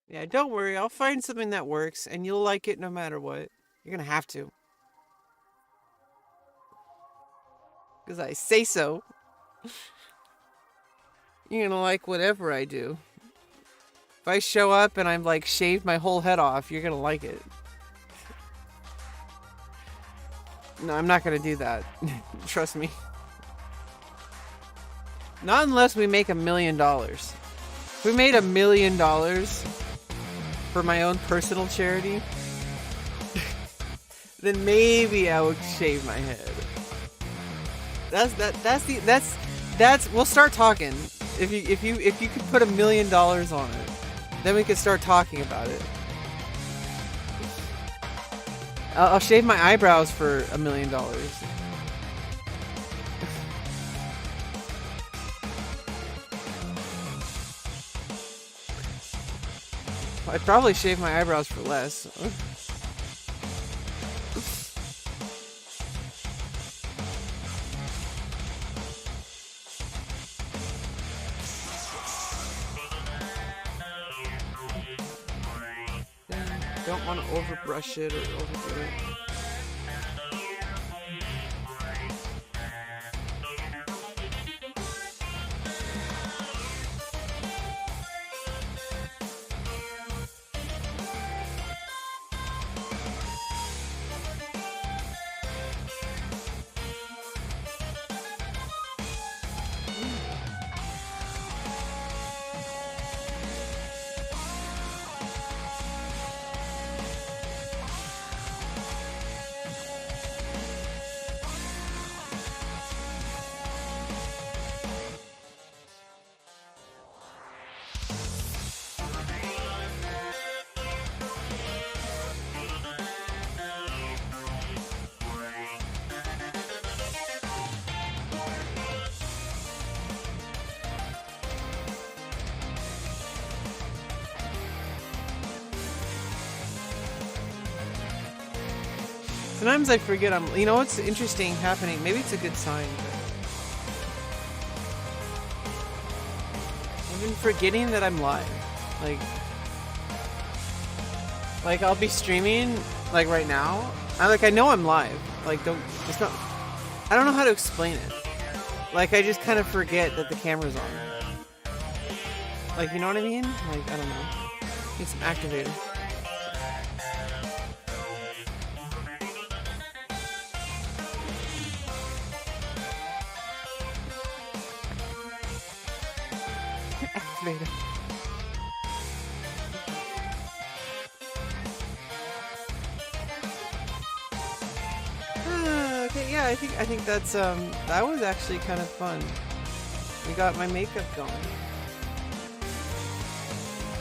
Yeah, don't worry. I'll find something that works, and you'll like it no matter what. You're gonna have to. Because I say so. You're gonna like whatever I do. If I show up and I'm like shaved my whole head off, you're gonna like it. No, I'm not gonna do that. Trust me. Not unless we make $1 million. If we made $1 million for my own personal charity, then maybe I would shave my head. We'll start talking. If you could put $1 million on it, then we could start talking about it. I'll shave my eyebrows for $1 million. I'd probably shave my eyebrows for less. Don't want to overbrush it or overdo it. Sometimes I forget you know what's interesting happening? Maybe it's a good sign. I've been forgetting that I'm live. Like I'll be streaming like right now. I know I'm live. I don't know how to explain it. Like I just kind of forget that the camera's on. Like, you know what I mean? Like, I don't know. Need some activator. Activator. Okay, yeah, I think that's that was actually kind of fun. We got my makeup going.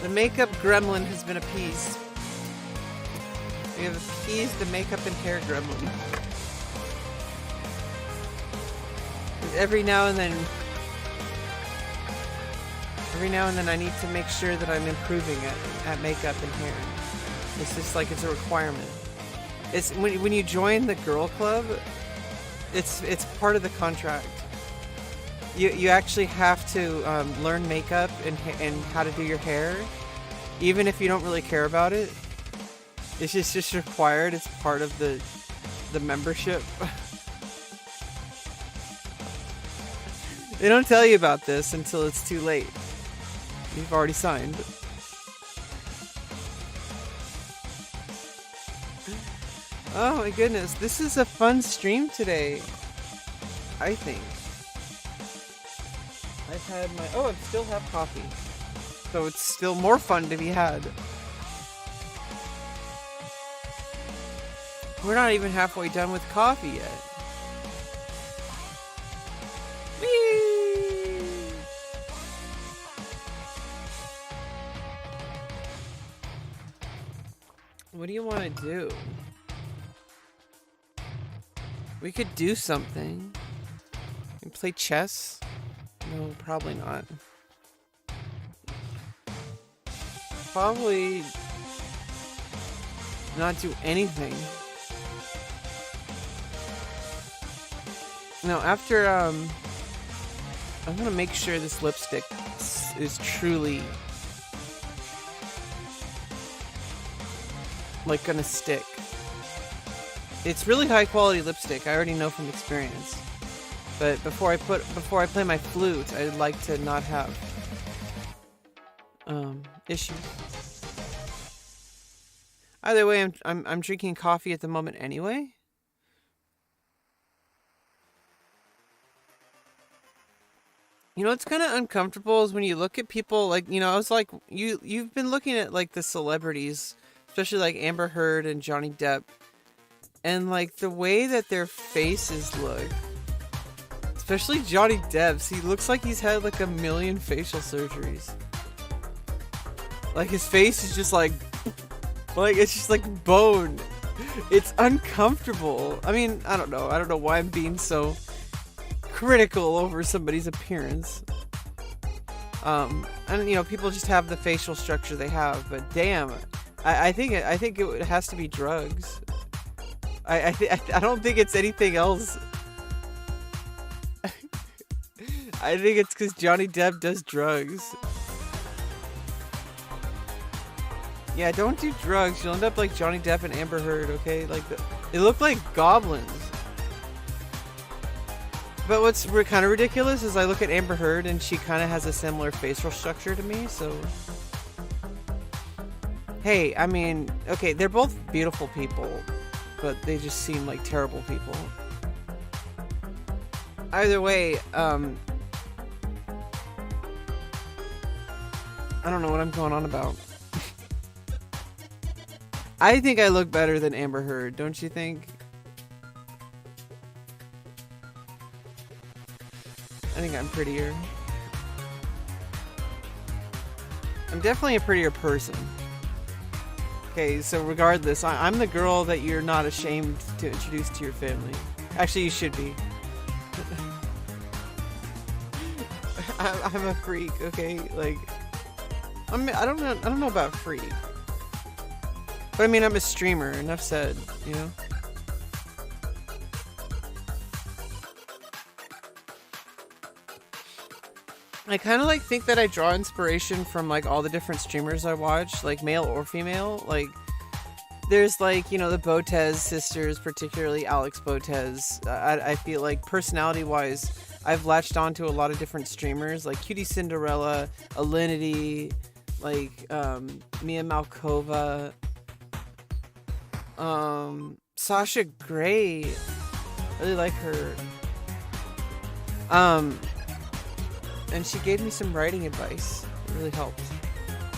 The makeup gremlin has been appeased. We have appeased the makeup and hair gremlin. every now and then I need to make sure that I'm improving at makeup and hair. It's just like it's a requirement. It's when you join the girl club, it's part of the contract. You actually have to learn makeup and how to do your hair, even if you don't really care about it. It's just required. It's part of the membership. They don't tell you about this until it's too late. You've already signed. Oh my goodness, this is a fun stream today. I think. I've had my... Oh, I still have coffee. So it's still more fun to be had. We're not even halfway done with coffee yet. Whee! What do you want to do? We could do something. We play chess? No, probably not. Probably not do anything. No, after, I'm gonna make sure this lipstick is truly, like, gonna stick. It's really high quality lipstick, I already know from experience. But before I play my flute, I'd like to not have issues. Either way, I'm drinking coffee at the moment anyway. You know what's kind of uncomfortable is when you look at people like, you know, I was like, you've been looking at like the celebrities, especially like Amber Heard and Johnny Depp, and like the way that their faces look. Especially Johnny Depp's, he looks like he's had like 1 million facial surgeries. Like his face is just like it's just like bone. It's uncomfortable. I mean, I don't know why I'm being so critical over somebody's appearance. And you know, people just have the facial structure they have, but damn, I think it has to be drugs. I don't think it's anything else. I think it's because Johnny Depp does drugs. Yeah, don't do drugs. You'll end up like Johnny Depp and Amber Heard, okay? Like, they look like goblins. But what's kind of ridiculous is I look at Amber Heard and she kind of has a similar facial structure to me, so... Hey, I mean, okay, they're both beautiful people, but they just seem like terrible people. Either way, I don't know what I'm going on about. I think I look better than Amber Heard, don't you think? I think I'm prettier. I'm definitely a prettier person. Okay, so regardless, I'm the girl that you're not ashamed to introduce to your family. Actually, you should be. I'm a freak, okay? Like, I don't know about freak. But I mean, I'm a streamer, enough said, you know? I kind of like think that I draw inspiration from like all the different streamers I watch, like male or female. Like, there's like, you know, the Botez sisters, particularly Alex Botez. I feel like personality-wise, I've latched onto a lot of different streamers, like Cutie Cinderella, Alinity, like Mia Malkova, Sasha Grey. Really like her. And she gave me some writing advice. It really helped.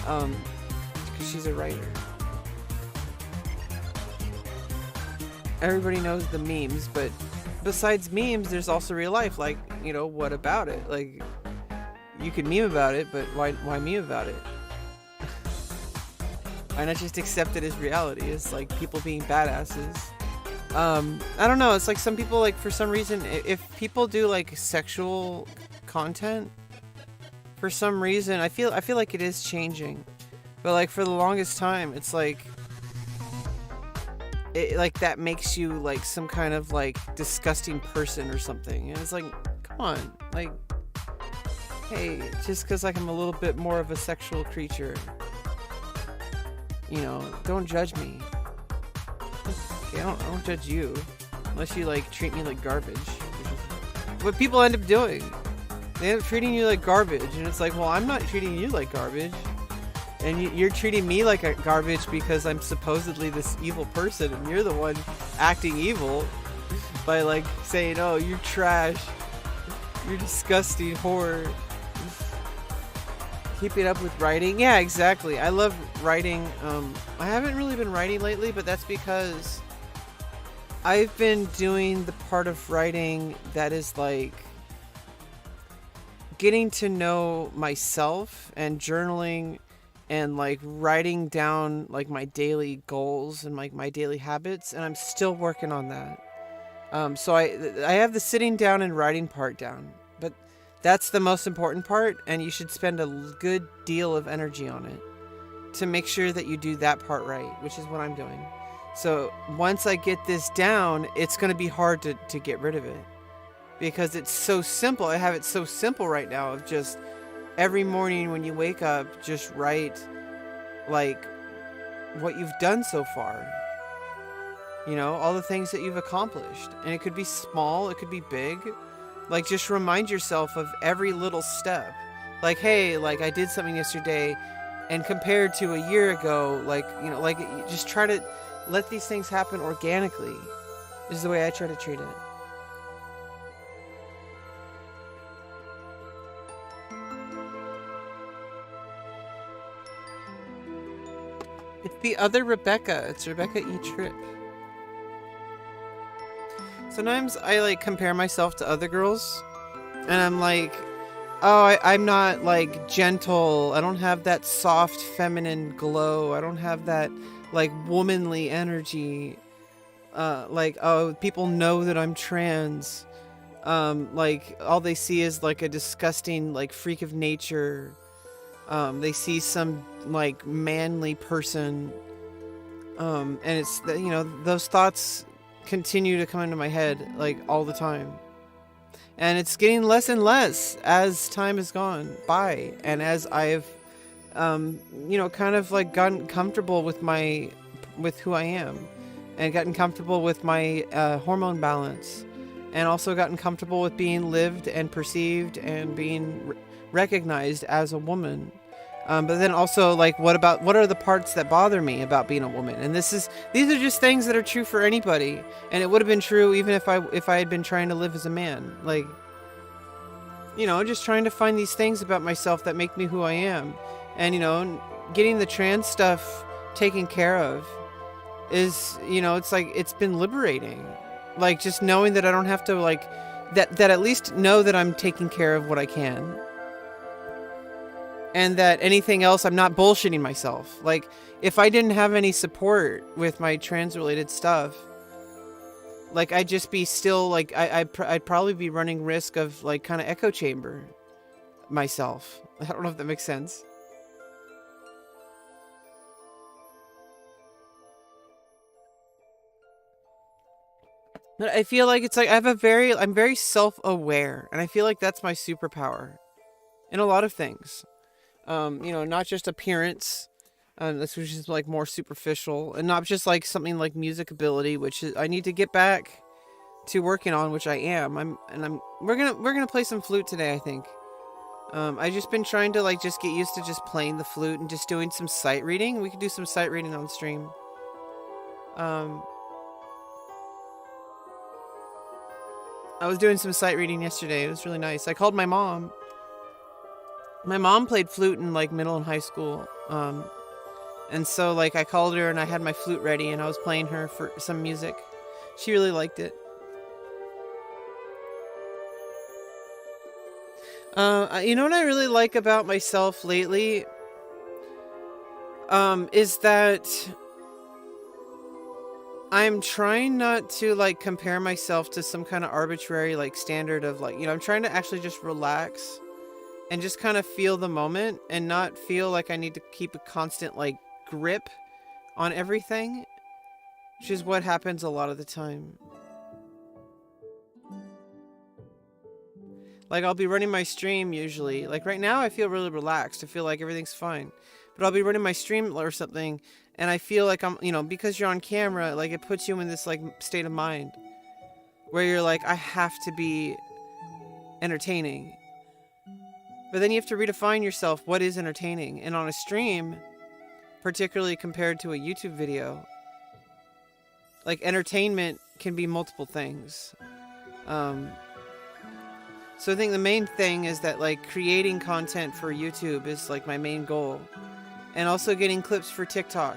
Because she's a writer. Everybody knows the memes, but besides memes, there's also real life. Like, you know, what about it? Like, you could meme about it, but why meme about it? Why not just accept it as reality? It's like people being badasses. I don't know. It's like some people, like, for some reason, if people do like sexual content, for some reason, I feel like it is changing. But like for the longest time, it's like like that makes you like some kind of like disgusting person or something. And it's like, come on, like, hey, just because like I'm a little bit more of a sexual creature, you know, don't judge me. Okay, I don't judge you unless you like treat me like garbage. What people end up doing, they end up treating you like garbage, and it's like, well, I'm not treating you like garbage, and you're treating me like a garbage because I'm supposedly this evil person, and you're the one acting evil by like saying, oh, you're trash, you're disgusting horror. Keeping up with writing, yeah, exactly. I love writing. I haven't really been writing lately, but that's because I've been doing the part of writing that is like getting to know myself and journaling and like writing down like my daily goals and like my daily habits, and I'm still working on that. So I have the sitting down and writing part down, but that's the most important part, and you should spend a good deal of energy on it to make sure that you do that part right, which is what I'm doing. So once I get this down, it's going to be hard to get rid of it because it's so simple. I have it so simple right now of just every morning when you wake up, just write like what you've done so far. You know, all the things that you've accomplished. And it could be small, it could be big. Like, just remind yourself of every little step. Like, hey, like I did something yesterday, and compared to a year ago, like, you know, like, just try to let these things happen organically. This is the way I try to treat it. It's the other Rebecca. It's Rebecca E. Tripp. Sometimes I like compare myself to other girls, and I'm like, oh, I'm not like gentle. I don't have that soft feminine glow. I don't have that like womanly energy. Like, oh, people know that I'm trans. Like all they see is like a disgusting like freak of nature. They see some like manly person. And it's, you know, those thoughts continue to come into my head like all the time, and it's getting less and less as time has gone by, and as I've you know, kind of like gotten comfortable with who I am, and gotten comfortable with my hormone balance, and also gotten comfortable with being lived and perceived and being recognized as a woman. But then also, like, what are the parts that bother me about being a woman? And these are just things that are true for anybody, and it would have been true even if I had been trying to live as a man. Like, you know, just trying to find these things about myself that make me who I am, and, you know, getting the trans stuff taken care of is, you know, it's like, it's been liberating. Like, just knowing that I don't have to, like, that at least know that I'm taking care of what I can. And that anything else, I'm not bullshitting myself. Like, if I didn't have any support with my trans-related stuff, like, I'd just be still, like, I'd probably be running risk of, like, kind of echo chamber myself. I don't know if that makes sense. But I feel like it's like I'm very self-aware, and I feel like that's my superpower in a lot of things. You know, not just appearance, this was just like more superficial, and not just like something like music ability, which I need to get back to working on, which I am. We're gonna play some flute today, I think. I just been trying to like just get used to just playing the flute and just doing some sight reading. We could do some sight reading on stream. I was doing some sight reading yesterday. It was really nice. I called my mom. My mom played flute in like middle and high school. And so like I called her and I had my flute ready and I was playing her for some music. She really liked it. You know what I really like about myself lately? Is that I'm trying not to like compare myself to some kind of arbitrary like standard of like, I'm trying to actually just relax and just kind of feel the moment and not feel like I need to keep a constant like grip on everything, which is what happens a lot of the time. Like I'll be running my stream usually. Like right now I feel really relaxed. I feel like everything's fine. But I'll be running my stream or something and I feel like I'm, because you're on camera, like it puts you in this like state of mind where you're like, I have to be entertaining. But then you have to redefine yourself. What is entertaining? And on a stream, particularly compared to a YouTube video, like entertainment can be multiple things. So I think the main thing is that like creating content for YouTube is like my main goal. And also getting clips for TikTok,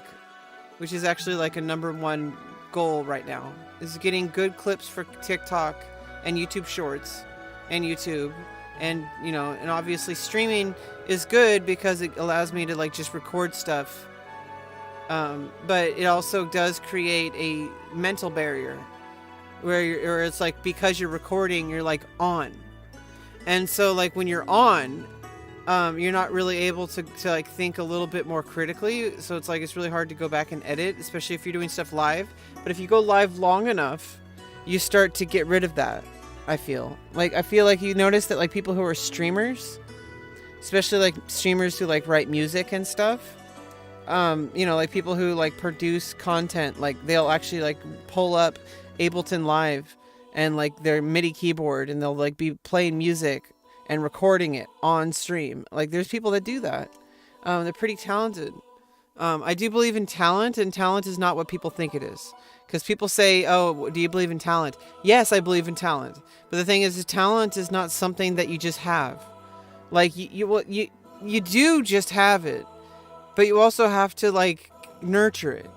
which is actually like a #1 goal right now, is getting good clips for TikTok and YouTube Shorts and YouTube. And, and obviously streaming is good because it allows me to like just record stuff. But it also does create a mental barrier where it's like, because you're recording, you're like on. And so like when you're on, you're not really able to like think a little bit more critically. So it's like, it's really hard to go back and edit, especially if you're doing stuff live. But if you go live long enough, you start to get rid of that. I feel like you notice that like people who are streamers, especially like streamers who like write music and stuff, like people who like produce content, like they'll actually like pull up Ableton Live and like their MIDI keyboard and they'll like be playing music and recording it on stream. Like there's people that do that. They're pretty talented. I do believe in talent, and talent is not what people think it is. Because people say, oh, do you believe in talent? Yes, I believe in talent. But the thing is talent is not something that you just have. Like you do just have it, but you also have to like nurture it.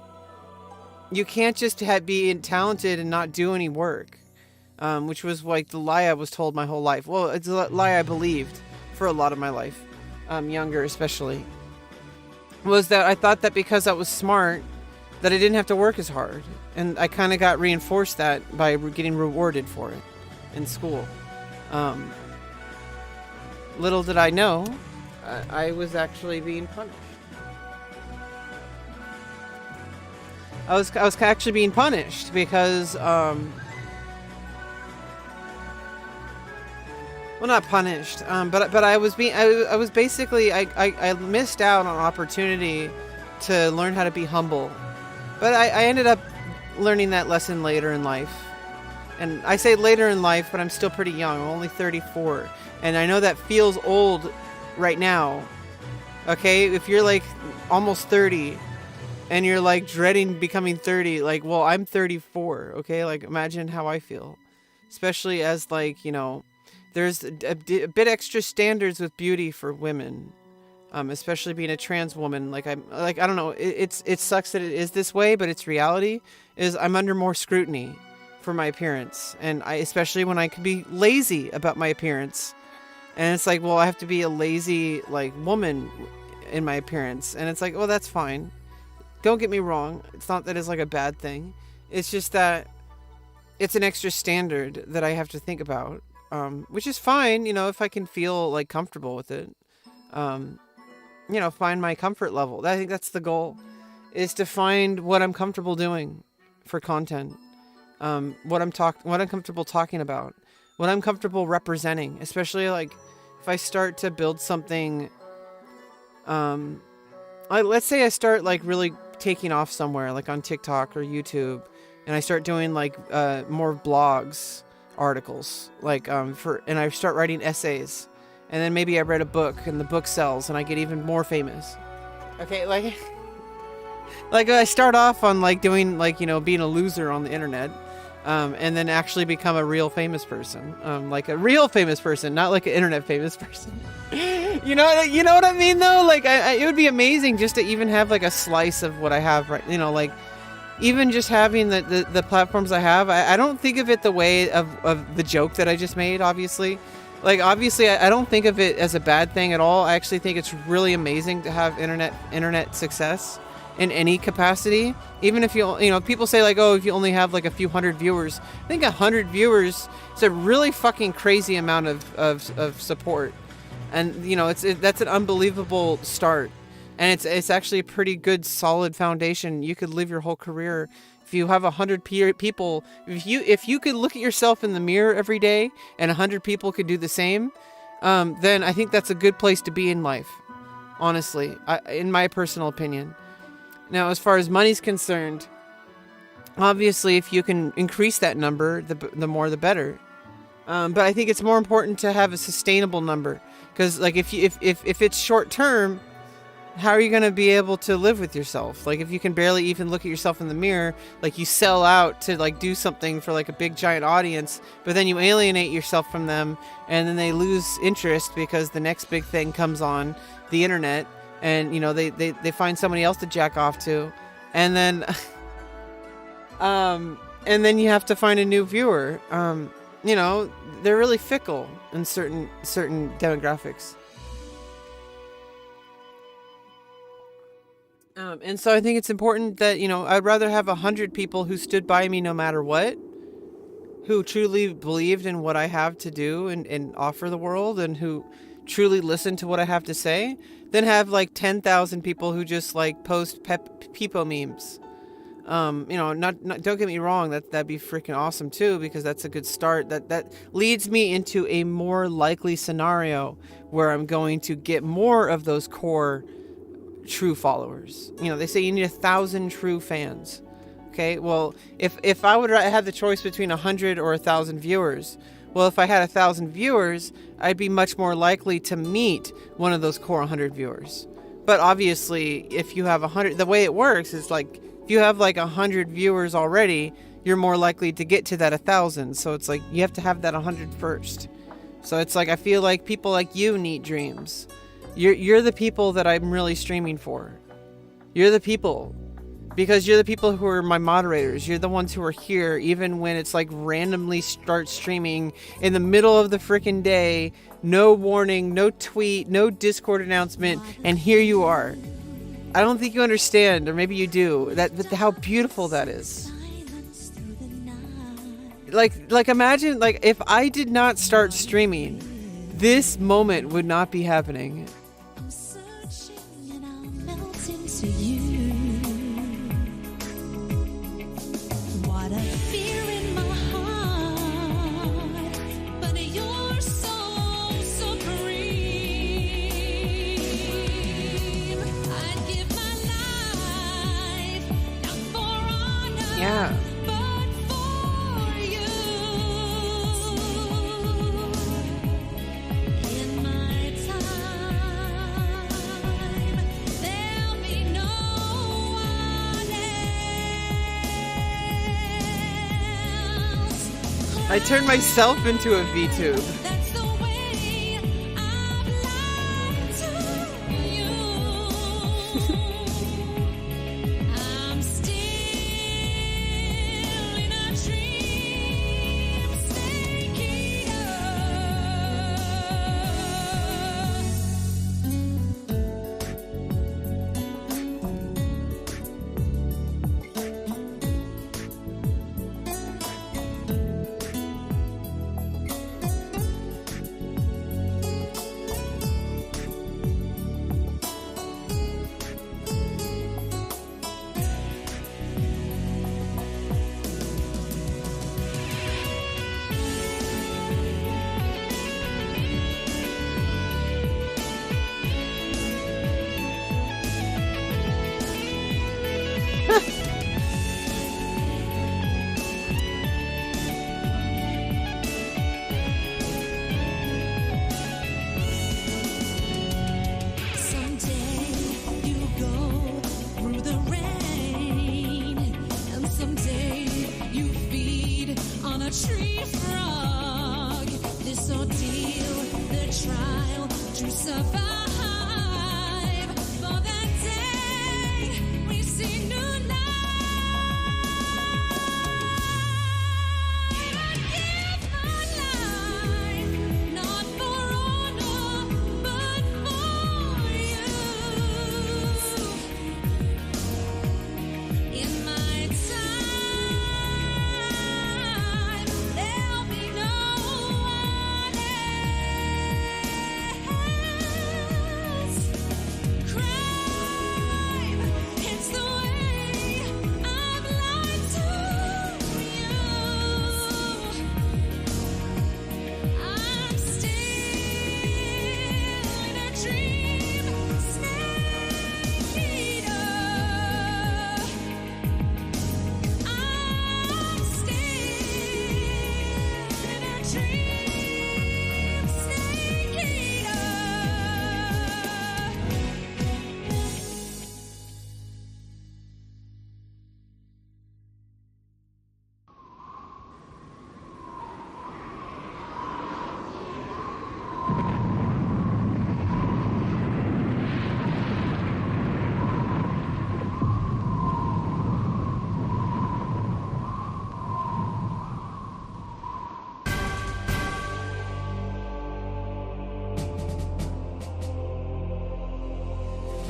You can't just be talented and not do any work. Which was like the lie I was told my whole life. Well, it's a lie I believed for a lot of my life, younger especially, was that I thought that because I was smart, that I didn't have to work as hard. And I kind of got reinforced that by getting rewarded for it in school. Little did I know, I was actually being punished. I was actually being punished because, well, not punished, but I was basically, I missed out on opportunity to learn how to be humble. But I ended up learning that lesson later in life. And I say later in life, but I'm still pretty young. I'm only 34. And I know that feels old right now. Okay? If you're like almost 30 and you're like dreading becoming 30, like, well, I'm 34. Okay? Like, imagine how I feel. Especially as like, there's a bit extra standards with beauty for women. Especially being a trans woman, I don't know, it sucks that it is this way, but its reality is I'm under more scrutiny for my appearance, and especially when I can be lazy about my appearance, and it's like, well, I have to be a lazy like woman in my appearance, and it's like, well, that's fine. Don't get me wrong, it's not that it's like a bad thing. It's just that it's an extra standard that I have to think about, which is fine, if I can feel like comfortable with it. Find my comfort level. I think that's the goal, is to find what I'm comfortable doing for content. What I'm comfortable talking about, what I'm comfortable representing, especially like if I start to build something, let's say I start like really taking off somewhere, like on TikTok or YouTube, and I start doing like more blogs, articles, and I start writing essays. And then maybe I read a book and the book sells and I get even more famous. Okay, like I start off on like doing being a loser on the internet, and then actually become a real famous person. Like a real famous person, not like an internet famous person. you know what I mean though? Like it would be amazing just to even have like a slice of what I have right, like even just having the platforms I have. I don't think of it the way of the joke that I just made, obviously. Like, obviously, I don't think of it as a bad thing at all. I actually think it's really amazing to have internet success in any capacity. Even if people say like, oh, if you only have like a few hundred viewers, I think 100 viewers is a really fucking crazy amount of support. And that's an unbelievable start. And it's actually a pretty good, solid foundation. You could live your whole career if you have 100 people. If you could look at yourself in the mirror every day, and 100 people could do the same, then I think that's a good place to be in life. Honestly, in my personal opinion. Now, as far as money's concerned, obviously, if you can increase that number, the more the better. But I think it's more important to have a sustainable number, because like if it's short term, how are you going to be able to live with yourself? Like if you can barely even look at yourself in the mirror, like you sell out to like do something for like a big giant audience, but then you alienate yourself from them, and then they lose interest because the next big thing comes on the internet, and they find somebody else to jack off to, and then and then you have to find a new viewer. They're really fickle in certain demographics. And so I think it's important that, I'd rather have 100 people who stood by me no matter what, who truly believed in what I have to do and offer the world, and who truly listen to what I have to say, than have like 10,000 people who just like post peepo memes. Not don't get me wrong, that'd be freaking awesome too, because that's a good start. That leads me into a more likely scenario where I'm going to get more of those core true followers. They say you need 1,000 true fans. Okay, well, if I would have the choice between 100 or 1,000 viewers, well, if I had 1,000 viewers, I'd be much more likely to meet one of those core 100 viewers. But obviously, if you have 100, the way it works is like, if you have like 100 viewers already, you're more likely to get to that 1,000. So it's like you have to have that 100 first. So it's like I feel like people like you need dreams. You're the people that I'm really streaming for. You're the people, because you're the people who are my moderators. You're the ones who are here even when it's like randomly start streaming in the middle of the freaking day, no warning, no tweet, no Discord announcement, and here you are. I don't think you understand, or maybe you do, how beautiful that is. Like imagine like if I did not start streaming, this moment would not be happening. To you, what a fear in my heart, but you're so supreme. I'd give my life not for honor, Yeah. but for you. In my time, there'll be no one else. I turned myself into a VTube. That's the way I've lied to you. I'm still in a dream state.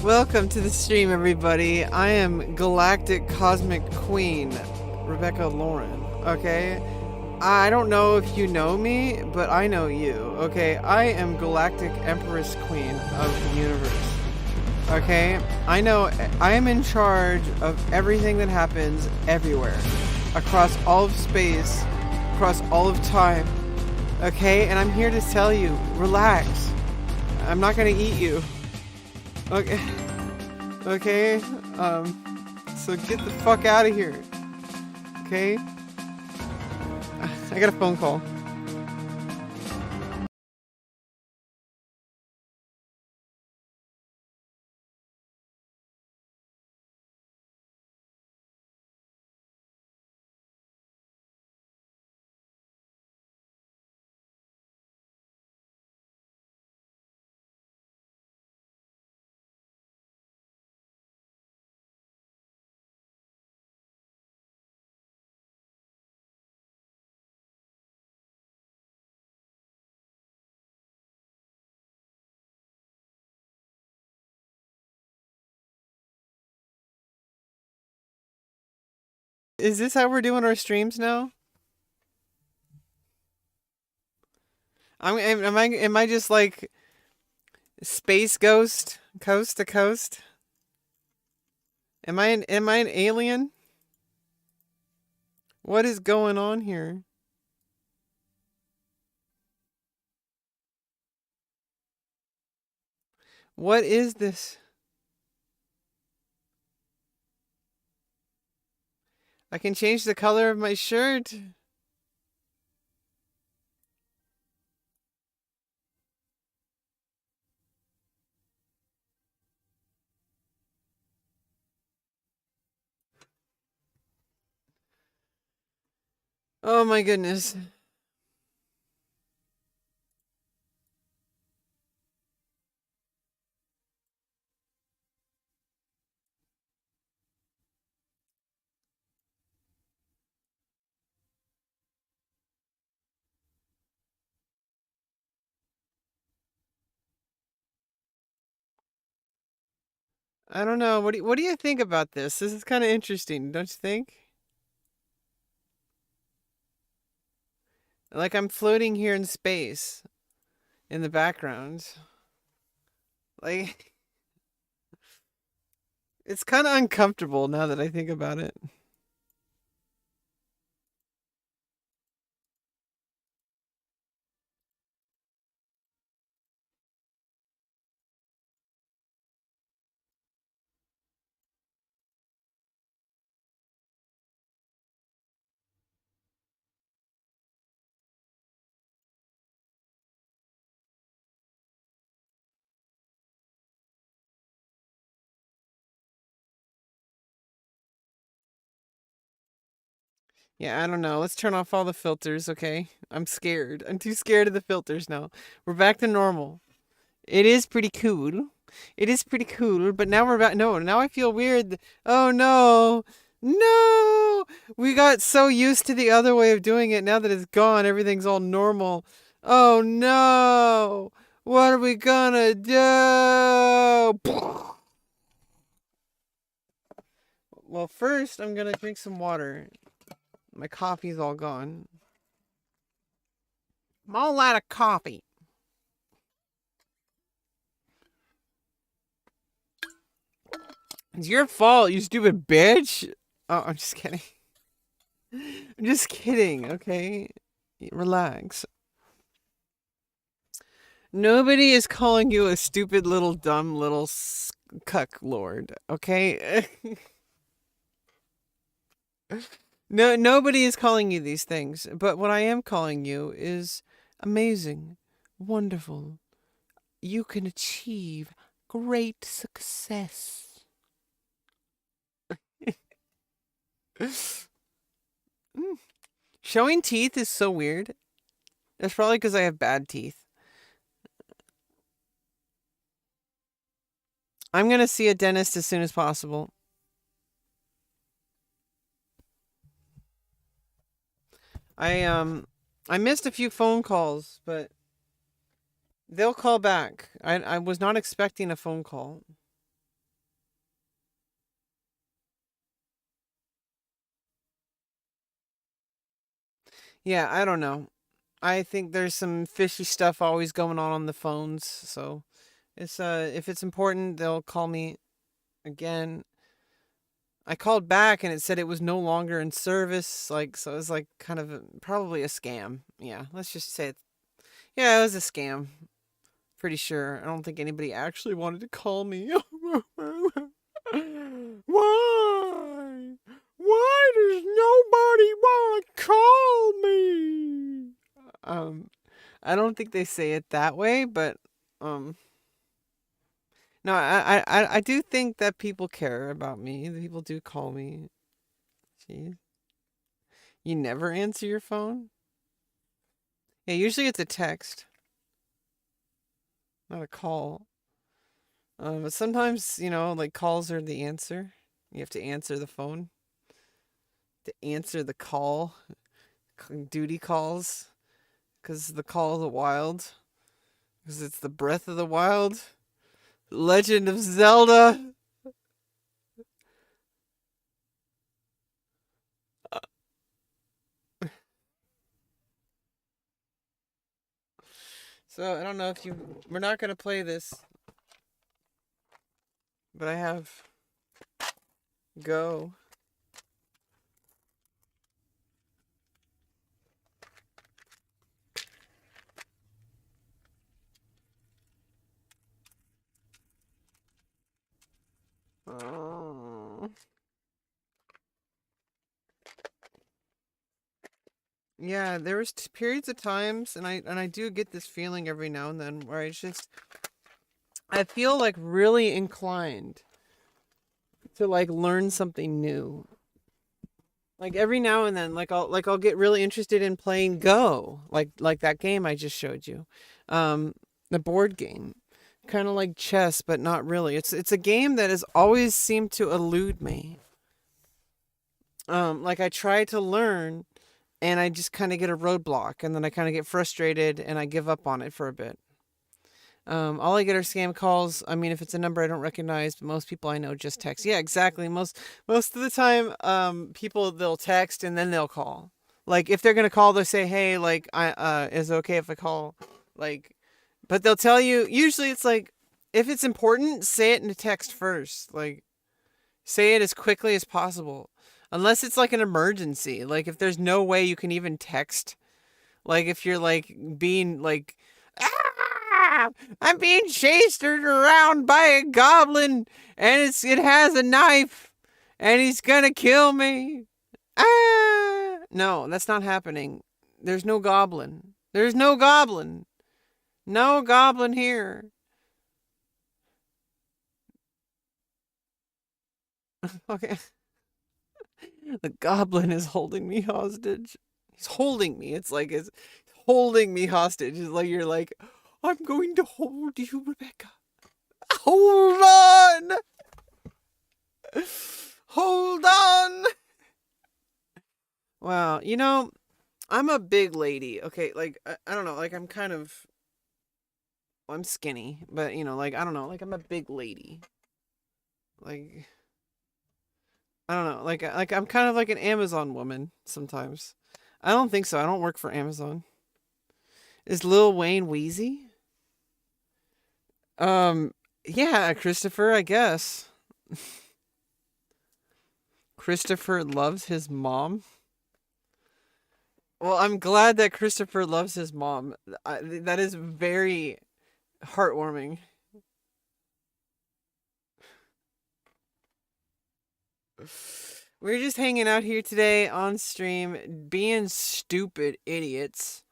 Welcome to the stream, everybody. I am Galactic Cosmic Queen, Rebecca Lauren, okay? I don't know if you know me, but I know you, okay? I am Galactic Empress Queen of the universe, okay? I am in charge of everything that happens everywhere, across all of space, across all of time, okay? And I'm here to tell you, relax. I'm not gonna eat you. Okay. Okay. So get the fuck out of here. Okay. I got a phone call. Is this how we're doing our streams now? Am I just like space ghost, coast to coast? Am I an alien? What is going on here? What is this? I can change the color of my shirt. Oh my goodness. I don't know. What do you think about this? This is kind of interesting, don't you think? Like I'm floating here in space in the background. Like it's kind of uncomfortable now that I think about it. Yeah, I don't know. Let's turn off all the filters, okay? I'm scared. I'm too scared of the filters now. We're back to normal. It is pretty cool. It is pretty cool, but now we're back. No, now I feel weird. Oh no. No! We got so used to the other way of doing it. Now that it's gone, everything's all normal. Oh no! What are we gonna do? Well, first, I'm gonna drink some water. My coffee's all gone. I'm all out of coffee. It's your fault, you stupid bitch. Oh, I'm just kidding. I'm just kidding, okay? Relax. Nobody is calling you a stupid little dumb little cuck lord, okay? No, nobody is calling you these things, but what I am calling you is amazing, wonderful. You can achieve great success. Showing teeth is so weird. That's probably because I have bad teeth. I'm gonna see a dentist as soon as possible. I missed a few phone calls, but they'll call back. I was not expecting a phone call. Yeah, I don't know. I think there's some fishy stuff always going on the phones. So it's if it's important, they'll call me again. I called back and it said it was no longer in service. Like, so it was like kind of probably a scam. Yeah, let's just say it. Yeah, it was a scam. Pretty sure. I don't think anybody actually wanted to call me. Why? Why does nobody want to call me? I don't think they say it that way, but no, I do think that people care about me. The people do call me. Jeez. You never answer your phone? Yeah, usually it's a text, not a call. But sometimes, like calls are the answer. You have to answer the phone, to answer the call, duty calls, because the call of the wild, because it's the breath of the wild. Legend of Zelda. So I don't know if you. We're not gonna play this, but I have Go. Oh. Yeah, there was periods of times, and I do get this feeling every now and then where I feel like really inclined to like learn something new. Like every now and then, I'll get really interested in playing Go, like that game I just showed you, the board game, kind of like chess, but not really. It's a game that has always seemed to elude me. Like I try to learn, and I just kind of get a roadblock, and then I kind of get frustrated, and I give up on it for a bit. All I get are scam calls. I mean, if it's a number I don't recognize, but most people I know just text. Yeah, exactly. Most of the time, people they'll text and then they'll call. Like if they're gonna call, they'll say, "Hey, like, is it okay if I call?" Like, but they'll tell you. Usually, it's like if it's important, say it in a text first. Like, say it as quickly as possible, unless it's like an emergency. Like if there's no way you can even text. Like if you're like being like. "Ah, I'm being chased around by a goblin, and it has a knife, and he's gonna kill me. Ah!" No, that's not happening. There's no goblin. There's no goblin. No goblin here. Okay. The goblin is holding me hostage. He's holding me. It's holding me hostage. It's like you're like, I'm going to hold you, Rebecca. Hold on. Hold on. Wow, I'm a big lady. Okay, like I don't know, like I'm skinny, but like I don't know, like I'm a big lady. Like I don't know, like I'm kind of like an Amazon woman sometimes. I don't think so. I don't work for Amazon. Is Lil Wayne Wheezy? Yeah, Christopher, I guess. Christopher loves his mom. Well, I'm glad that Christopher loves his mom. That is very heartwarming. We're just hanging out here today on stream, being stupid idiots.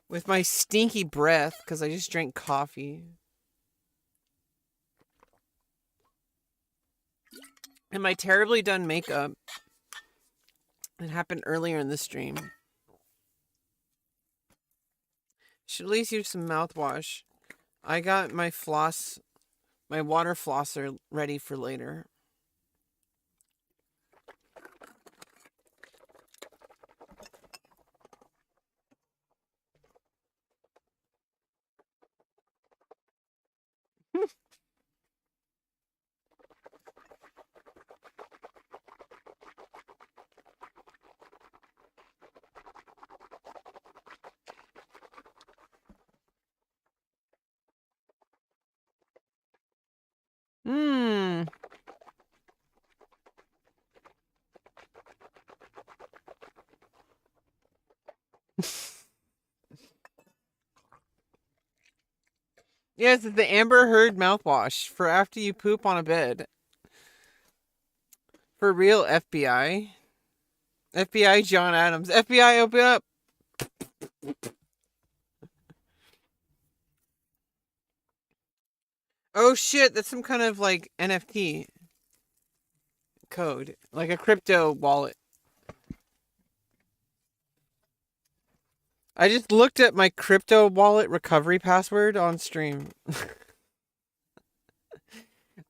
With my stinky breath, because I just drank coffee. And my terribly done makeup. It happened earlier in the stream. Should at least use some mouthwash. I got my water flosser ready for later. Hmm. Yes, it's the Amber Heard mouthwash for after you poop on a bed. For real, FBI. FBI John Adams. FBI, open up. Oh shit, that's some kind of like NFT code. Like a crypto wallet. I just looked at my crypto wallet recovery password on stream.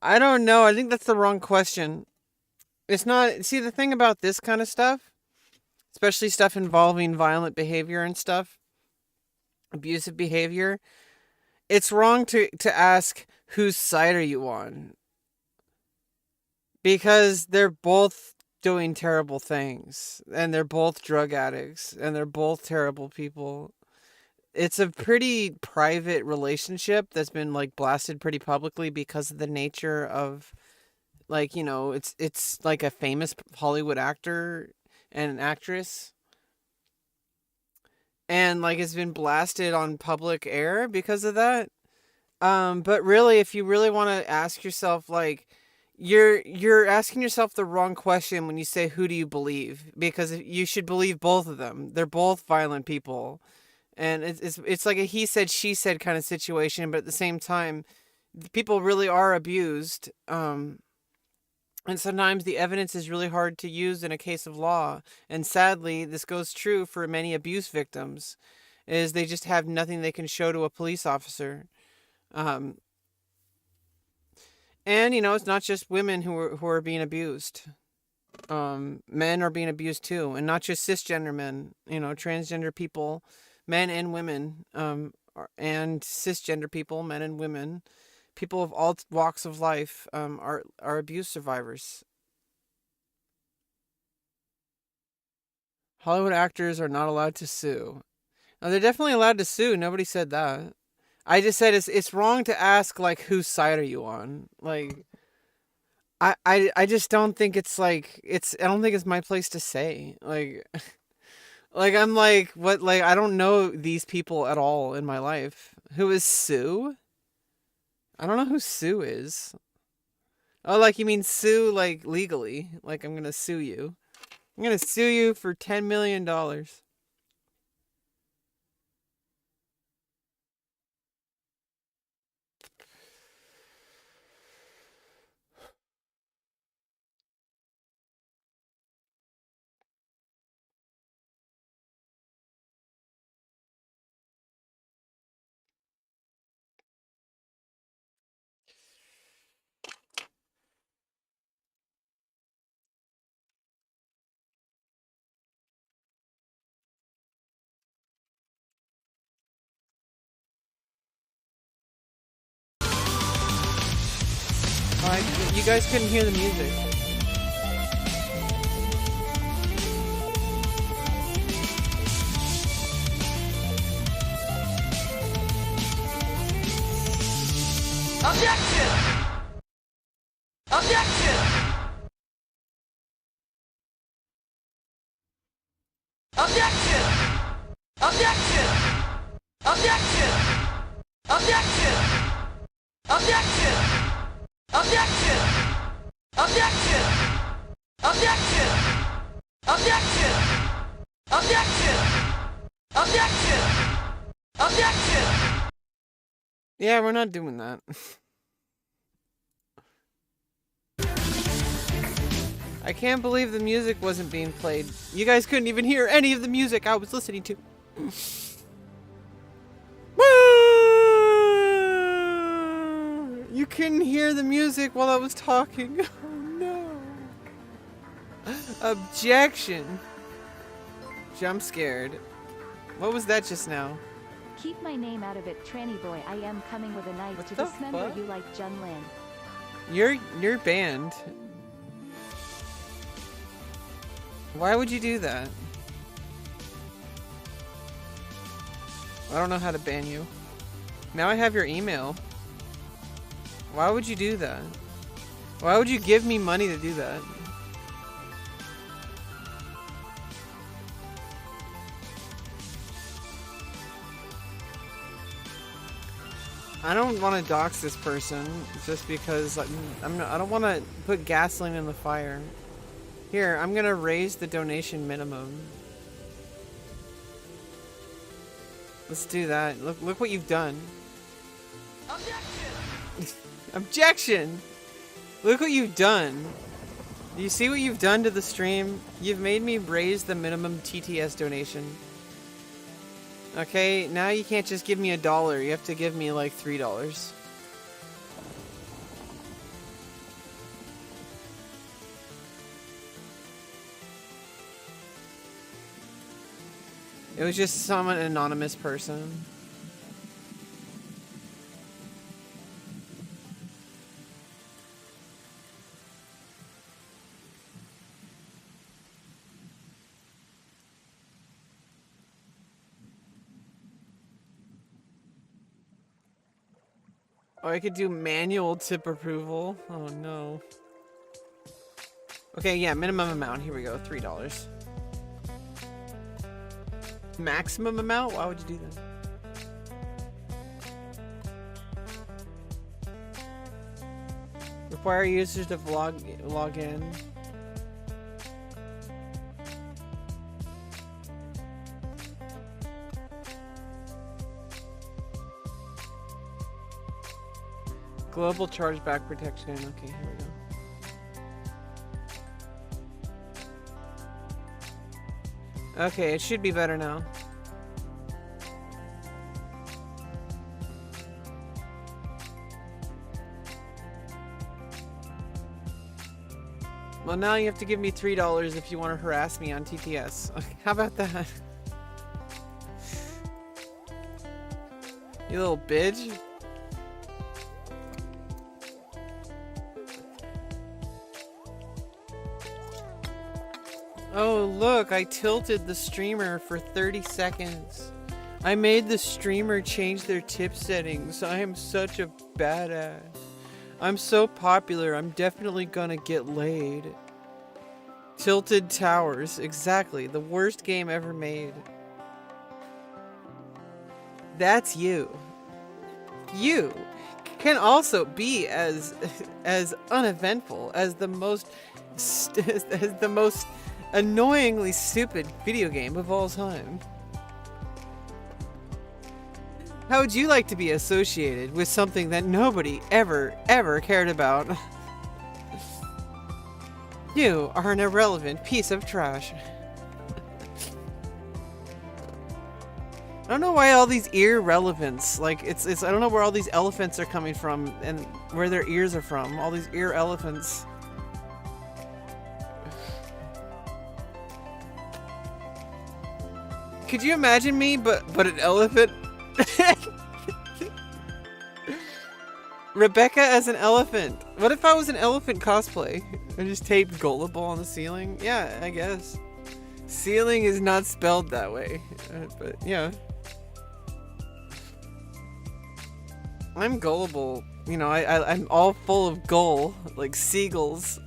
I don't know. I think that's the wrong question. It's not. See, the thing about this kind of stuff, especially stuff involving violent behavior and stuff, abusive behavior, it's wrong to ask whose side are you on. Because they're both doing terrible things. And they're both drug addicts. And they're both terrible people. It's a pretty private relationship that's been like blasted pretty publicly because of the nature of, like, you know, it's like a famous Hollywood actor and an actress, and like it's been blasted on public air because of that. But really, if you really want to ask yourself, like, you're asking yourself the wrong question when you say who do you believe, because you should believe both of them. They're both violent people. And it's like a he said, she said kind of situation, but at the same time, people really are abused. And sometimes the evidence is really hard to use in a case of law. And sadly, this goes true for many abuse victims, is they just have nothing they can show to a police officer. And, you know, it's not just women who are being abused. Men are being abused too. And not just cisgender men, you know, transgender people, men and women, and cisgender people, men and women, people of all walks of life, are abuse survivors. Hollywood actors are not allowed to sue. Now, they're definitely allowed to sue. Nobody said that. I just said it's wrong to ask, like, whose side are you on? Like, I just don't think it's like, I don't think it's my place to say. Like, like, I'm like, what, like, I don't know these people at all in my life. Who is Sue? I don't know who Sue is. Oh, like, you mean sue, like, legally. Like, I'm gonna sue you. I'm gonna sue you for $10 million. You guys couldn't hear the music. Objection! Objection! Objection! Objection! Objection! Objection! Objection! Objection! Objection! Objection! Objection! Objection! Objection! Objection! Yeah, we're not doing that. I can't believe the music wasn't being played. You guys couldn't even hear any of the music I was listening to. You couldn't hear the music while I was talking. Oh no. Objection. Jump scared. What was that just now? Keep my name out of it, tranny boy. I am coming with a knife What to the dismember fuck? you like Jun Lin. You're banned. Why would you do that? I don't know how to ban you. Now I have your email. Why would you do that? Why would you give me money to do that? I don't want to dox this person just because I don't want to put gasoline in the fire. Here, I'm gonna raise the donation minimum. Let's do that. Look what you've done. Objection! Objection! Look what you've done. Do you see what you've done to the stream? You've made me raise the minimum TTS donation. Okay, now you can't just give me $1. You have to give me like $3. It was just some anonymous person. Oh, I could do manual tip approval. Oh no. Okay, yeah, minimum amount. Here we go, $3. Maximum amount? Why would you do that? Require users to log in. Global chargeback protection. Okay, here we go. Okay, it should be better now. Well, now you have to give me $3 if you want to harass me on TTS. How about that? You little bitch. Oh, look, I tilted the streamer for 30 seconds. I made the streamer change their tip settings. I am such a badass. I'm so popular, I'm definitely gonna get laid. Tilted Towers, exactly. The worst game ever made. That's you. You can also be as uneventful as the most annoyingly stupid video game of all time. How would you like to be associated with something that nobody ever cared about? You are an irrelevant piece of trash. I don't know why all these irrelevance, like it's I don't know where all these elephants are coming from and where their ears are from. All these ear elephants. Could you imagine me, but an elephant? Rebecca as an elephant. What if I was an elephant cosplay? I just taped Gullible on the ceiling? Yeah, I guess. Ceiling is not spelled that way. But, yeah. I'm gullible. You know, I'm all full of gull. Like seagulls.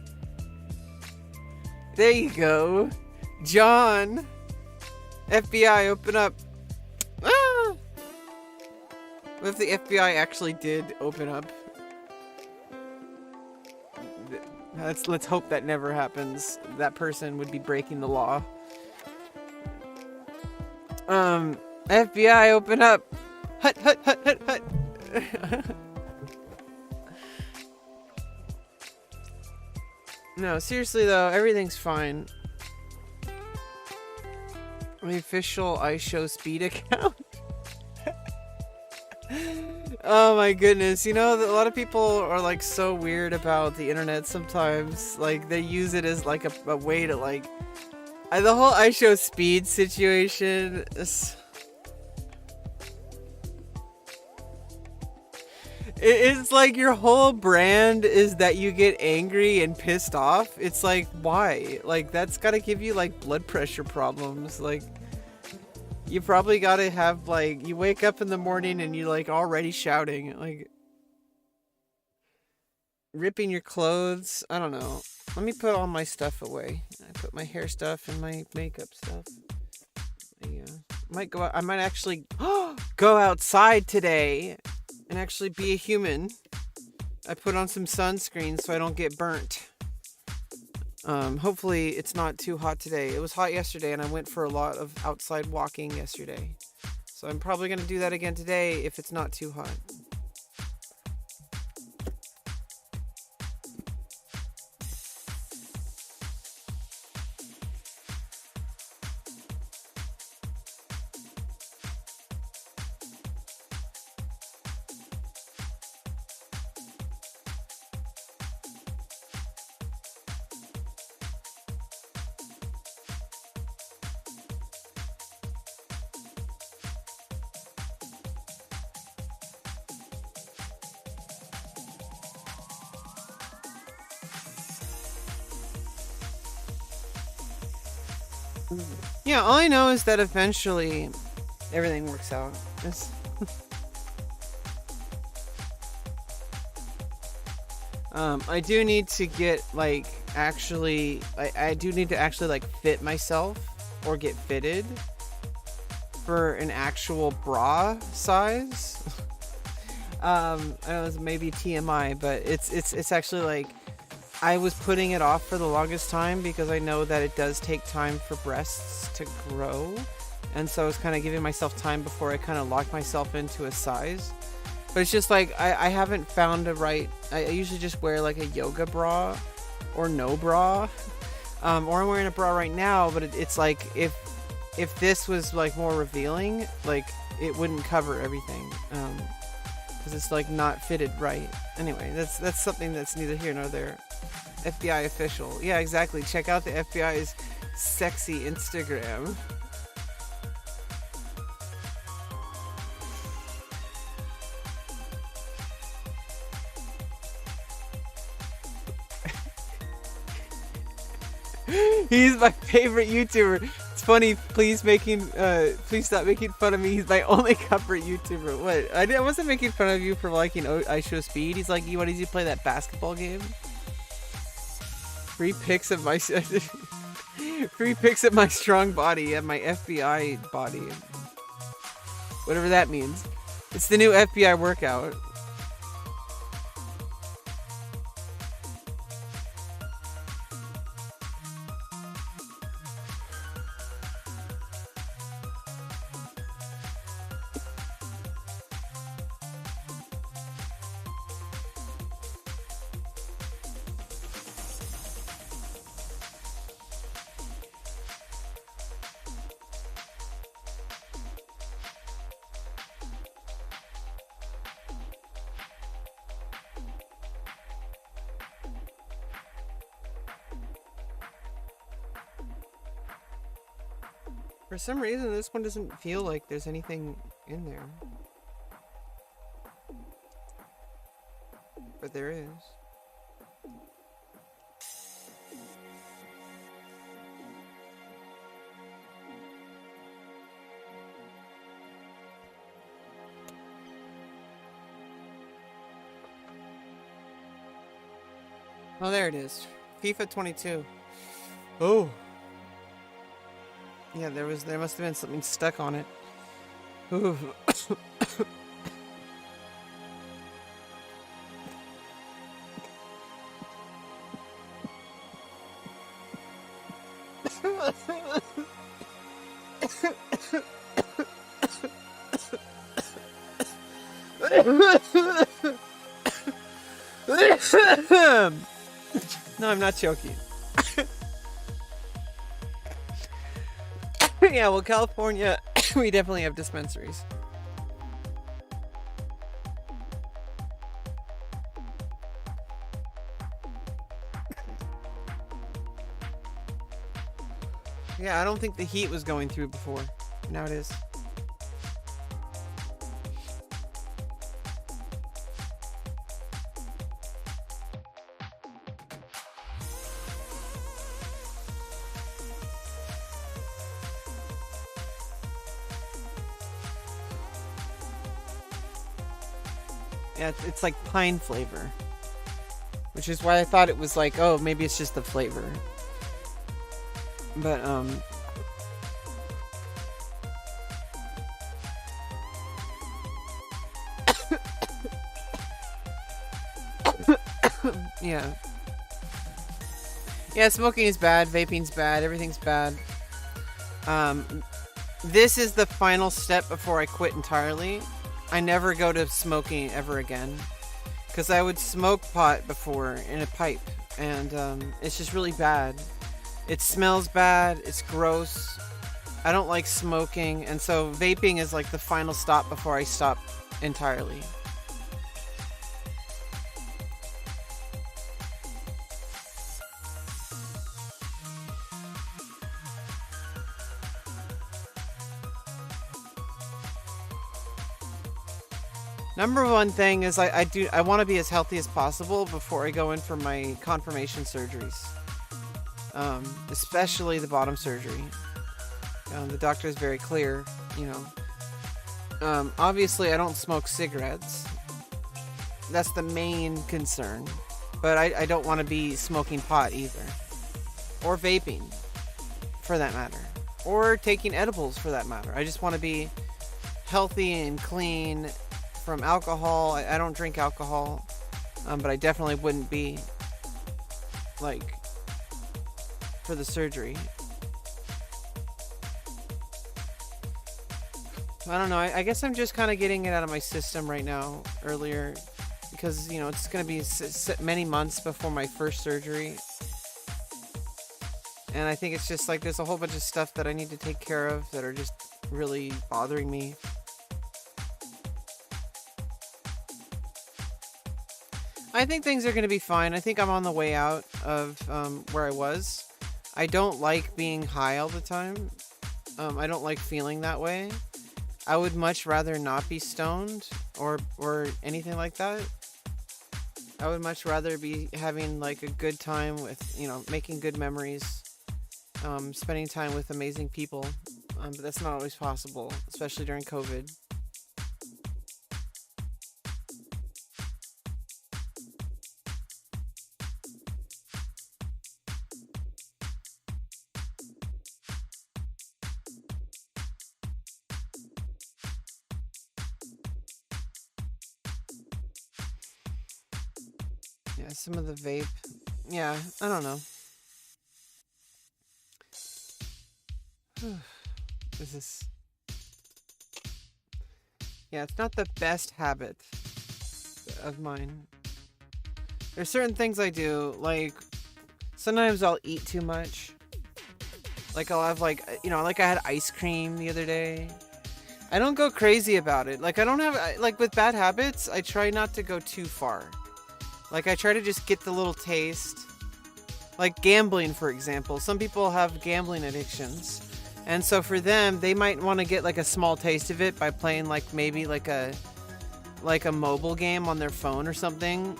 There you go. John! FBI, open up. Ah! What if the FBI actually did open up? Let's hope that never happens. That person would be breaking the law. FBI, open up. Hut, hut, hut, hut, hut. No, seriously though, everything's fine. The official iShow Speed account. Oh my goodness, you know, a lot of people are like so weird about the internet sometimes. Like they use it as like a way to like the whole iShow Speed situation is, it's like your whole brand is that you get angry and pissed off. It's like, why? Like that's gotta give you like blood pressure problems. Like you probably gotta have like, you wake up in the morning and you're like already shouting. Like ripping your clothes. I don't know. Let me put all my stuff away. I put my hair stuff and my makeup stuff. I might go out. I might actually go outside today and actually be a human. I put on some sunscreen so I don't get burnt. Hopefully it's not too hot today. It was hot yesterday and I went for a lot of outside walking yesterday. So I'm probably going to do that again today if it's not too hot. Yeah, all I know is that eventually everything works out. I do need to get like I do need to actually like fit myself or get fitted for an actual bra size. I know it's maybe TMI, but it's actually like I was putting it off for the longest time because I know that it does take time for breasts to grow. And so I was kind of giving myself time before I kind of lock myself into a size. But it's just like, I haven't found a right, I usually just wear like a yoga bra or no bra. Or I'm wearing a bra right now, but it's like, if this was like more revealing, like it wouldn't cover everything. Because it's like not fitted right. Anyway, that's something that's neither here nor there. FBI official. Yeah, exactly. Check out the FBI's sexy Instagram. He's my favorite YouTuber. It's funny. Please stop making fun of me. He's my only comfort YouTuber. What? I wasn't making fun of you for liking I Show Speed. He's like, what did you play that basketball game? Free pics of my strong body and my FBI body. Whatever that means. It's the new FBI workout. For some reason, this one doesn't feel like there's anything in there. But there is. Oh, there it is. FIFA 22. Oh. Yeah, there must have been something stuck on it. Ooh. No, I'm not joking. Yeah, well, California, we definitely have dispensaries. Yeah, I don't think the heat was going through before. Now it is. Yeah, it's like pine flavor. which is why I thought it was like, oh, maybe it's just the flavor. But yeah. Yeah, smoking is bad, vaping's bad, everything's bad. This is the final step before I quit entirely. I never go to smoking ever again. Because I would smoke pot before in a pipe, and it's just really bad. It smells bad, it's gross. I don't like smoking, and so vaping is like the final stop before I stop entirely. Number one thing is I want to be as healthy as possible before I go in for my confirmation surgeries. Especially the bottom surgery. The doctor is very clear, you know. Obviously I don't smoke cigarettes. That's the main concern. But I don't want to be smoking pot either. Or vaping, for that matter. Or taking edibles, for that matter. I just want to be healthy and clean from alcohol. I don't drink alcohol, but I definitely wouldn't be, like, for the surgery. I don't know. I guess I'm just kind of getting it out of my system right now, earlier, because, you know, it's going to be many months before my first surgery. And I think it's just like there's a whole bunch of stuff that I need to take care of that are just really bothering me. I think things are going to be fine. I think I'm on the way out of where I was. I don't like being high all the time. I don't like feeling that way. I would much rather not be stoned or anything like that. I would much rather be having like a good time with, you know, making good memories, spending time with amazing people. But that's not always possible, especially during COVID. Yeah, some of the vape. Yeah, I don't know. This is... Yeah, it's not the best habit of mine. There's certain things I do, like, sometimes I'll eat too much. Like, I'll have, like, you know, like I had ice cream the other day. I don't go crazy about it. Like, I don't have, like, with bad habits, I try not to go too far. Like, I try to just get the little taste. Like gambling, for example. Some people have gambling addictions. And so for them, they might want to get like a small taste of it by playing like maybe like a mobile game on their phone or something.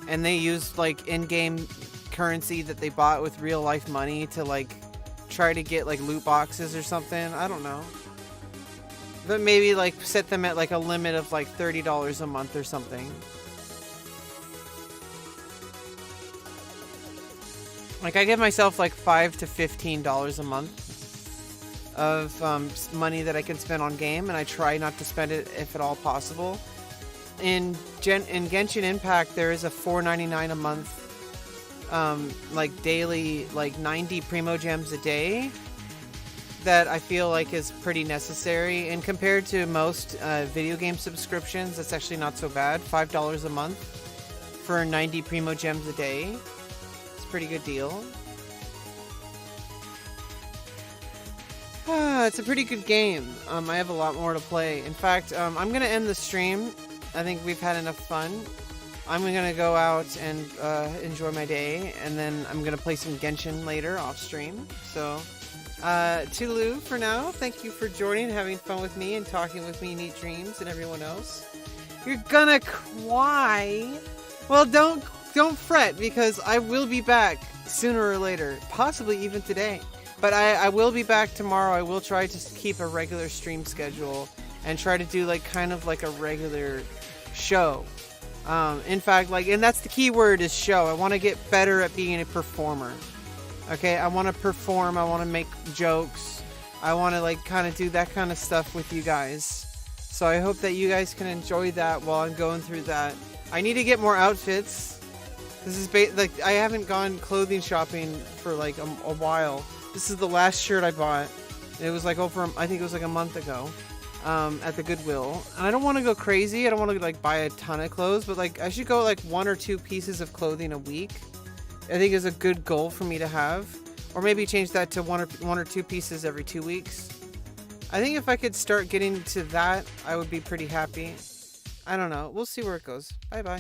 And they use like in-game currency that they bought with real life money to like try to get like loot boxes or something. I don't know. But maybe like set them at like a limit of like $30 a month or something. Like, I give myself like $5 to $15 a month of money that I can spend on game, and I try not to spend it if at all possible. In Genshin Impact, there is a $4.99 a month, like daily, like 90 Primo Gems a day that I feel like is pretty necessary. And compared to most video game subscriptions, that's actually not so bad. $5 a month for 90 Primo Gems a day. Pretty good deal. It's a pretty good game. I have a lot more to play. In fact, I'm gonna end the stream. I think we've had enough fun. I'm gonna go out and enjoy my day, and then I'm gonna play some Genshin later off stream. So, toodaloo for now. Thank you for joining, having fun with me, and talking with me, Neat Dreams, and everyone else. You're gonna cry. Well, don't fret, because I will be back sooner or later, possibly even today. But I will be back tomorrow. I will try to keep a regular stream schedule and try to do like kind of like a regular show. In fact, like, and that's the key word is show. I want to get better at being a performer. Okay, I want to perform. I want to make jokes. I want to like kind of do that kind of stuff with you guys. So I hope that you guys can enjoy that while I'm going through that. I need to get more outfits. This is like I haven't gone clothing shopping for like a while. This is the last shirt I bought. It was like I think it was like a month ago. At the Goodwill, and I don't want to go crazy. I don't want to like buy a ton of clothes, but like I should go like 1 or 2 pieces of clothing a week. I think is a good goal for me to have, or maybe change that to one or 2 pieces every 2 weeks. I think if I could start getting to that, I would be pretty happy. I don't know. We'll see where it goes. Bye bye.